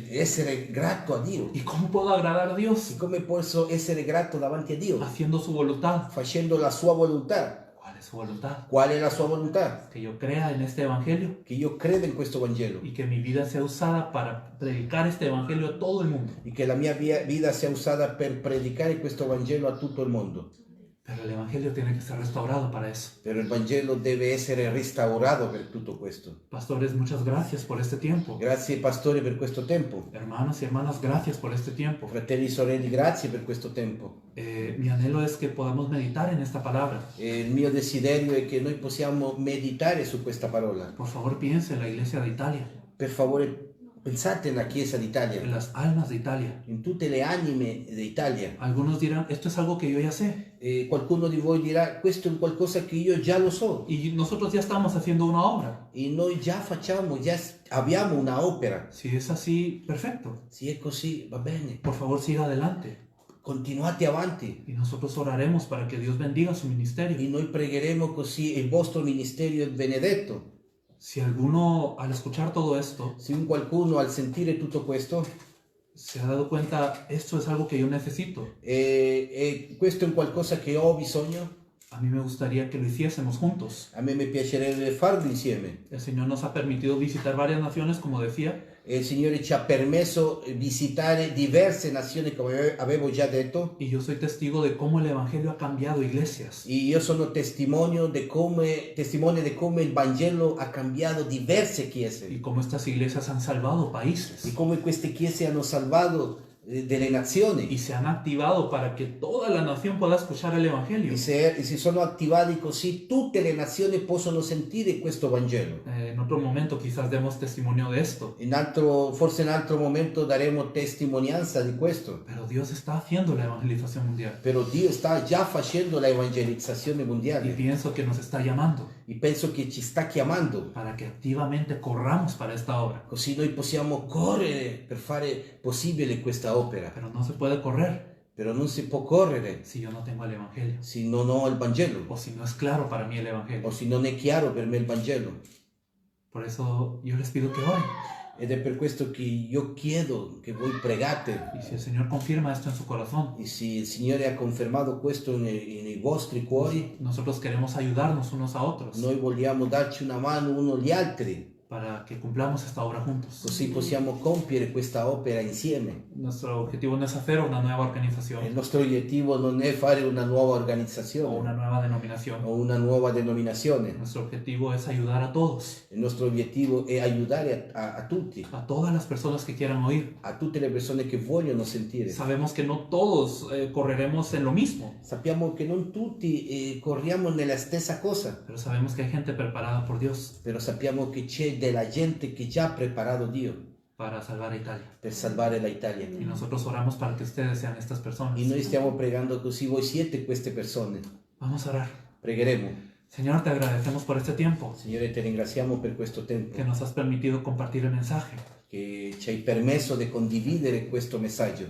essere grato a Dio. ¿Y cómo puedo agradar a E Dios? come posso essere grato davanti a Dio? Haciendo su voluntad. Facendo la sua volontà. ¿Cuál es su voluntad? Qual è la sua volontà? Que yo crea en este evangelio Che io credo in questo Vangelo y que mi vida sea usada para predicar este evangelio a todo el mundo. e che la mia vita sia usata per predicare questo Vangelo a tutto il mondo. Pero el evangelio tiene que ser restaurado para eso. Però il Vangelo deve essere restaurato per tutto questo. Pastores, muchas gracias por este tiempo. Grazie pastore per questo tempo. Hermanos y hermanas, gracias por este tiempo. Fratelli e sorelle, grazie per questo tempo. Mi anhelo es que podamos meditar en esta palabra. Il mio desiderio è che noi possiamo meditare su questa parola. Por favor, piense en la iglesia de Italia, Per favore, pensate nella Chiesa en d'Italia, las almas de Italia. in tutte le anime d'Italia. Algunos dirán, esto es algo que yo ya sé. E qualcuno di voi dirà, questo è qualcosa che io già lo so. Y nosotros ya estamos haciendo una obra. E noi già facciamo, già abbiamo una opera. Si es así, perfecto. Se è così, va bene. Por favor, siga adelante. Continuate avanti. Y nosotros oraremos para que Dios bendiga su ministerio. E noi pregheremo così il vostro ministero è benedetto. Si alguno, al escuchar todo esto, Se un qualcuno al sentire tutto questo, se ha dado cuenta, esto es algo que yo necesito, e questo è un qualcosa che ho bisogno, a mí me gustaría que lo hiciésemos juntos. a me mi piacerebbe farlo insieme. El Señor nos ha permitido visitar varias naciones, como decía, E il Signore ci ha permesso di visitare diverse nazioni, come avevo già detto, y yo soy testigo de cómo el Evangelio ha cambiado iglesias. e io sono testimone di come il Vangelo ha cambiato diverse chiese, Y cómo estas iglesias han salvado e países. come queste chiese hanno salvato delle nazioni y se han activado para que toda la nación pueda escuchar el Evangelio. e si sono attivati così tutte le nazioni possono sentire questo Vangelo. En otro momento quizás demos testimonio de esto, Forse in altro momento daremo testimonianza di questo, pero Dios está haciendo la evangelización mundial però Dio sta già facendo la evangelizzazione y mondiale pienso que nos está llamando e penso che ci sta chiamando, para que activamente corramos para esta obra. così noi possiamo correre per fare possibile questa opera. Pero no se puede correr Però non si può correre si yo no tengo el Evangelio se non ho il Vangelo o si no es claro para mí el Evangelio. o se non è chiaro per me il Vangelo. Por eso yo les pido que oren. Ed è per questo che io chiedo che voi pregate, Y si el Señor confirma esto en su corazón, e se il Signore ha confermato questo nei vostri cuori, nosotros queremos ayudarnos unos a otros noi vogliamo darci una mano uno agli altri, para que cumplamos esta obra juntos. così possiamo compiere questa opera insieme. Nuestro objetivo no es hacer una nueva Il organización nostro obiettivo non è fare una nuova o organizzazione una nueva denominación. o una nuova denominazione. Nuestro objetivo es ayudar a todos, Il nostro obiettivo è aiutare a tutti, a todas las personas que quieran oír. a tutte le persone che vogliono sentire. Sabemos que no todos correremos en lo mismo, Sappiamo che non tutti corriamo nella stessa cosa, pero sabemos que hay gente preparada por Dios però sappiamo che c'è della gente che già ha preparato Dio para salvar a Italia. per salvare l'Italia. Y nosotros oramos para que ustedes sean estas personas. E noi stiamo pregando così voi siete queste persone. Vamos a orar. Pregheremo. Señor, te agradecemos por este tiempo Signore, te ringraziamo per questo tempo que nos has permitido compartir el mensaje. che ci hai permesso di condividere questo messaggio.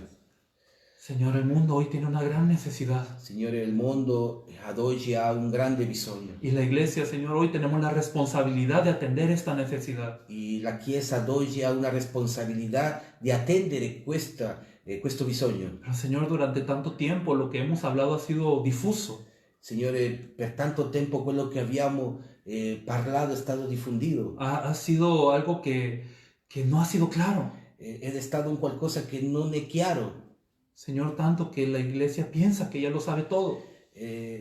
Señor, el mundo hoy tiene una gran necesidad. Signore, il mondo ad oggi ha un grande bisogno Y la iglesia, Señor, hoy tenemos la responsabilidad de atender esta necesidad. e la Chiesa ad oggi ha una responsabilità di attendere questo bisogno. Pero, Señor, durante tanto tiempo lo que hemos hablado ha sido difuso. Signore, per tanto tempo quello che abbiamo parlato è stato diffondito Ha sido algo que no ha sido claro. ed è stato un qualcosa che non è chiaro. Señor, tanto que la iglesia piensa que ya lo sabe todo,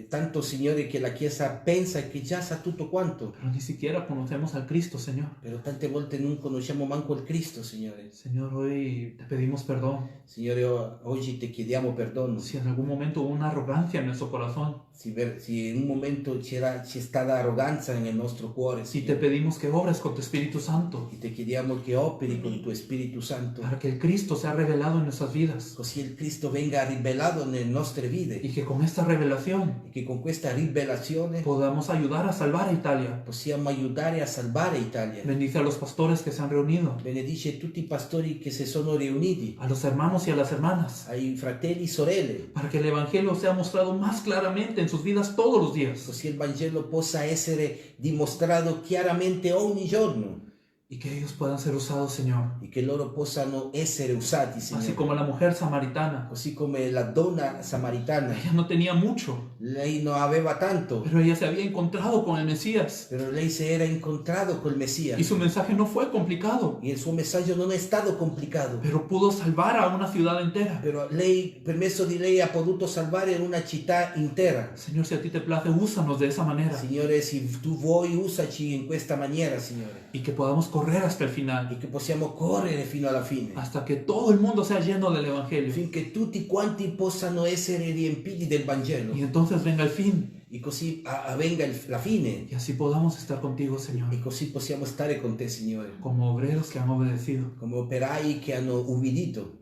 Tanto, Signore, che la Chiesa pensa che già sa tutto quanto, pero ni siquiera conocemos al Cristo, Señor. però tante volte non conosciamo manco il Cristo, Signore. Señor, hoy te pedimos perdón. Signore, oggi ti chiediamo perdono. Si en algún momento hubo una arrogancia en nuestro corazón, Se in un momento c'è stata arroganza nel nostro cuore, y te Signore, pedimos que obres con tu Espíritu Santo, e ti chiediamo che operi con il tuo Spirito Santo, para que el Cristo sea revelado en nuestras vidas, così il Cristo venga rivelato nelle nostre vite y que con esta revelación e che con questa rivelazione podamos ayudar a salvar a Italia. possiamo aiutare a salvare Italia. Bendice a los pastores que se han reunido, Benedice tutti i pastori che si sono riuniti, a los hermanos y a las hermanas, ai fratelli e sorelle, para que el Evangelio sea mostrado más claramente en sus vidas todos los días, così il Vangelo possa essere dimostrato chiaramente ogni giorno y que ellos puedan ser usados, Señor, e che loro possano essere usati, así Signore. como la mujer samaritana. Così come la donna samaritana, Ella no tenía mucho, lei non aveva tanto, pero ella se había encontrado con el Mesías, però lei si era incontrato col Messia y su mensaje no fue complicado, e il suo messaggio non è stato complicato, pero pudo salvar a una ciudad entera. però lei, per mezzo di lei, ha potuto salvare una città intera. Señor, si a ti te place, úsanos de esa manera, Signore, se tu vuoi, usaci in questa maniera, Signore, y que podamos correr hasta el final, e che possiamo correre fino alla fine, hasta que todo el mundo sea lleno del Evangelio, finché tutti quanti possano essere riempiti del Vangelo y entonces venga el fin, e così avvenga la fine y así podamos estar contigo, Señor, e così possiamo stare con te, Signore, como obreros que han obedecido. come operai che hanno ubbidito.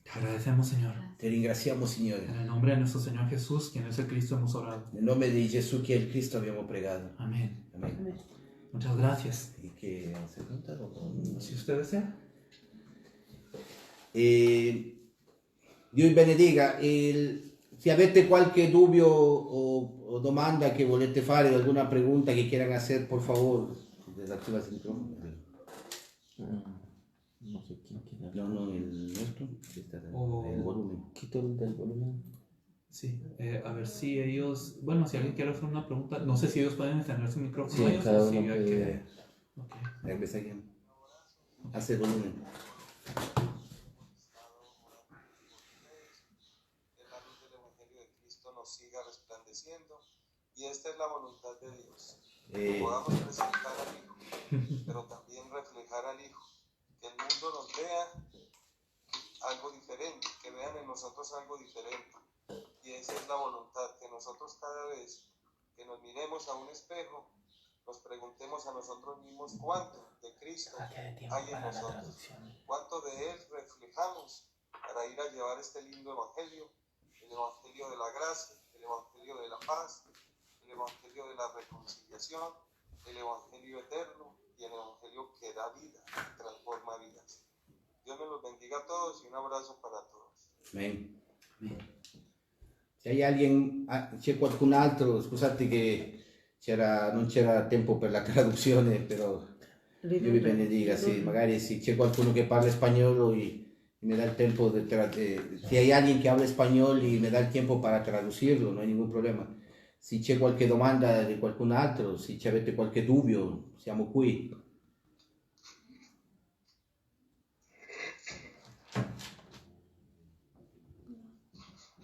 Te agradecemos, Señor. Ti ringraziamo, Signore. En el nombre de nuestro Señor Jesús, quien es el Cristo, hemos orado. Nel nome di Gesù che è il Cristo abbiamo pregato. Amén. Amen. Muchas gracias. E che se preguntato Si usted desea. Dio vi benedica. Se avete qualche dubbio o domanda che volete fare, alguna pregunta que quieran hacer, por favor, desactivas el micrófono. No sé quién quiere. No, el nuestro. El volumen. Quito el del volumen. Sí, a ver si ellos, bueno, si alguien quiere hacer una pregunta, no sé si ellos pueden encender su micrófono. Sí, ellos, cada o si uno hay puede. que... Ok. Regresa aquí. Hace el volumen. Que la luz del Evangelio de Cristo nos siga resplandeciendo, y esta es la voluntad de Dios, que podamos presentar al Hijo, pero también reflejar al Hijo, que el mundo nos vea algo diferente, que vean en nosotros algo diferente. Y esa es la voluntad, que nosotros cada vez que nos miremos a un espejo, nos preguntemos a nosotros mismos cuánto de Cristo hay en nosotros, cuánto de Él reflejamos para ir a llevar este lindo evangelio, el evangelio de la gracia, el evangelio de la paz, el evangelio de la reconciliación, el evangelio eterno y el evangelio que da vida y transforma vidas. Dios me los bendiga a todos y un abrazo para todos. Amen. C'è qualcun altro, scusate che non c'era tempo per la traduzione, però Dio vi benedica, sì, magari sì, c'è qualcuno che parla spagnolo y me da el tiempo si hay alguien que habla español y me da el tiempo para traducirlo, no hay ningún problema. Se c'è qualche domanda di qualcun altro, se avete qualche dubbio, siamo qui.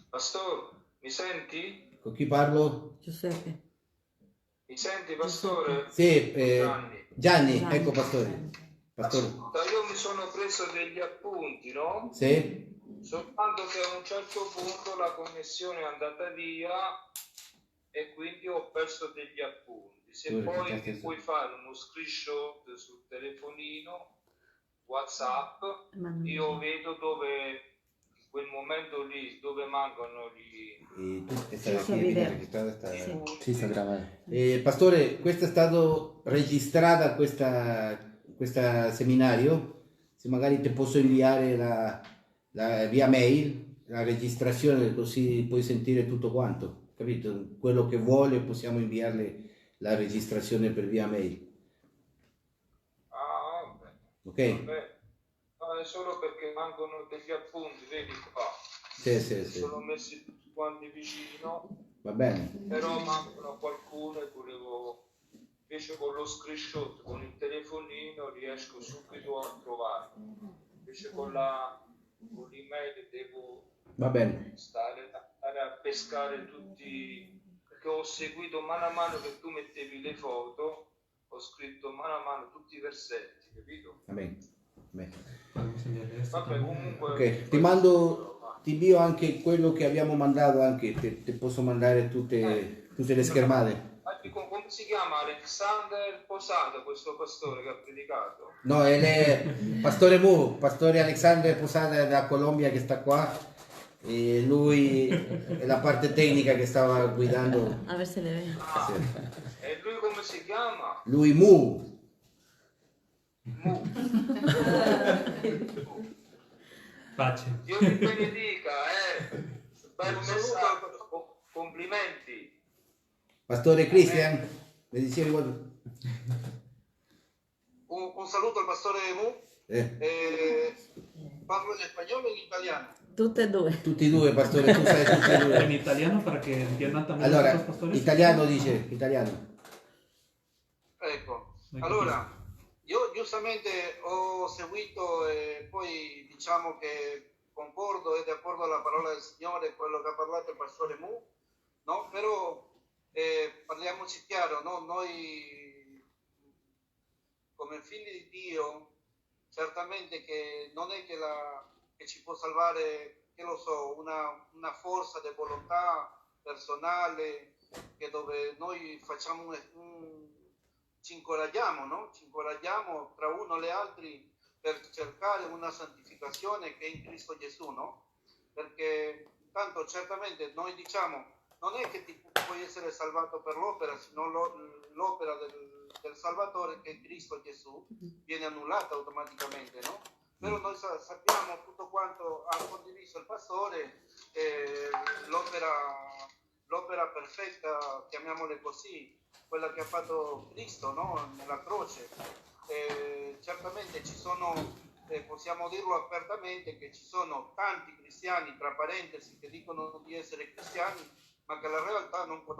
Pastore, mi senti? Con chi parlo? Giuseppe. Mi senti, Pastore? Sì, Gianni, ecco Pastore. Ascolta, io mi sono preso degli appunti, no? Sì? Soltanto che a un certo punto la connessione è andata via e quindi ho perso degli appunti. Se poi mi puoi fare uno screenshot sul telefonino, WhatsApp, io vedo dove, in quel momento lì, dove mancano gli... Sì, sta gravando. Pastore, questo è stato registrata questa seminario, se magari ti posso inviare via mail la registrazione, così puoi sentire tutto quanto, capito? Quello che vuole possiamo inviarle la registrazione per via mail. Ah, vabbè. Ok? Vabbè. No, è solo perché mancano degli appunti, vedi qua. Sì. Sono messi tutti quanti vicino. Va bene. Però mancano qualcuno e volevo... Invece con lo screenshot, con il telefonino riesco subito a trovare. Invece con l'email devo stare a pescare tutti, perché ho seguito mano a mano che tu mettevi le foto, ho scritto mano a mano tutti i versetti, capito? Amen. Vabbè, comunque... Ok, ti invio anche quello che abbiamo mandato, anche ti posso mandare tutte le schermate. Come si chiama? Alexander Posada, questo pastore che ha predicato? No, è Pastore Mu, Pastore Alexander Posada da Colombia che sta qua, e lui è la parte tecnica che stava guidando. A ver se le ve. Sì. E lui come si chiama? Lui Mu. Pace. Dio vi benedica, bel messaggio, complimenti. Pastore Cristian, le dicevi qualcosa? Un saluto al pastore Mu. Parlo in spagnolo o in italiano? Tutte e due. Tutti e due, Pastore, tu sai tutti e due. En italiano para que entiendan también Allora, los pastores. italiano dice, italiano. Ecco, allora, io giustamente ho seguito e poi diciamo che concordo e d'accordo alla parola del Signore, quello che ha parlato il pastore Mu, no? Però parliamoci chiaro, no? Noi come figli di Dio, certamente che non è che ci può salvare, che lo so, una forza di volontà personale, che dove noi facciamo ci incoraggiamo, no? Ci incoraggiamo tra uno e gli altri per cercare una santificazione che è in Cristo Gesù, no? Perché tanto certamente noi diciamo non è che ti puoi essere salvato per l'opera, sino l'opera del Salvatore, che è Cristo Gesù, viene annullata automaticamente, no? Però noi sappiamo tutto quanto ha condiviso il pastore, l'opera perfetta, chiamiamole così, quella che ha fatto Cristo, no? Nella croce. Certamente ci sono, possiamo dirlo apertamente, che ci sono tanti cristiani, tra parentesi, che dicono di essere cristiani, ma che la realtà non conoscono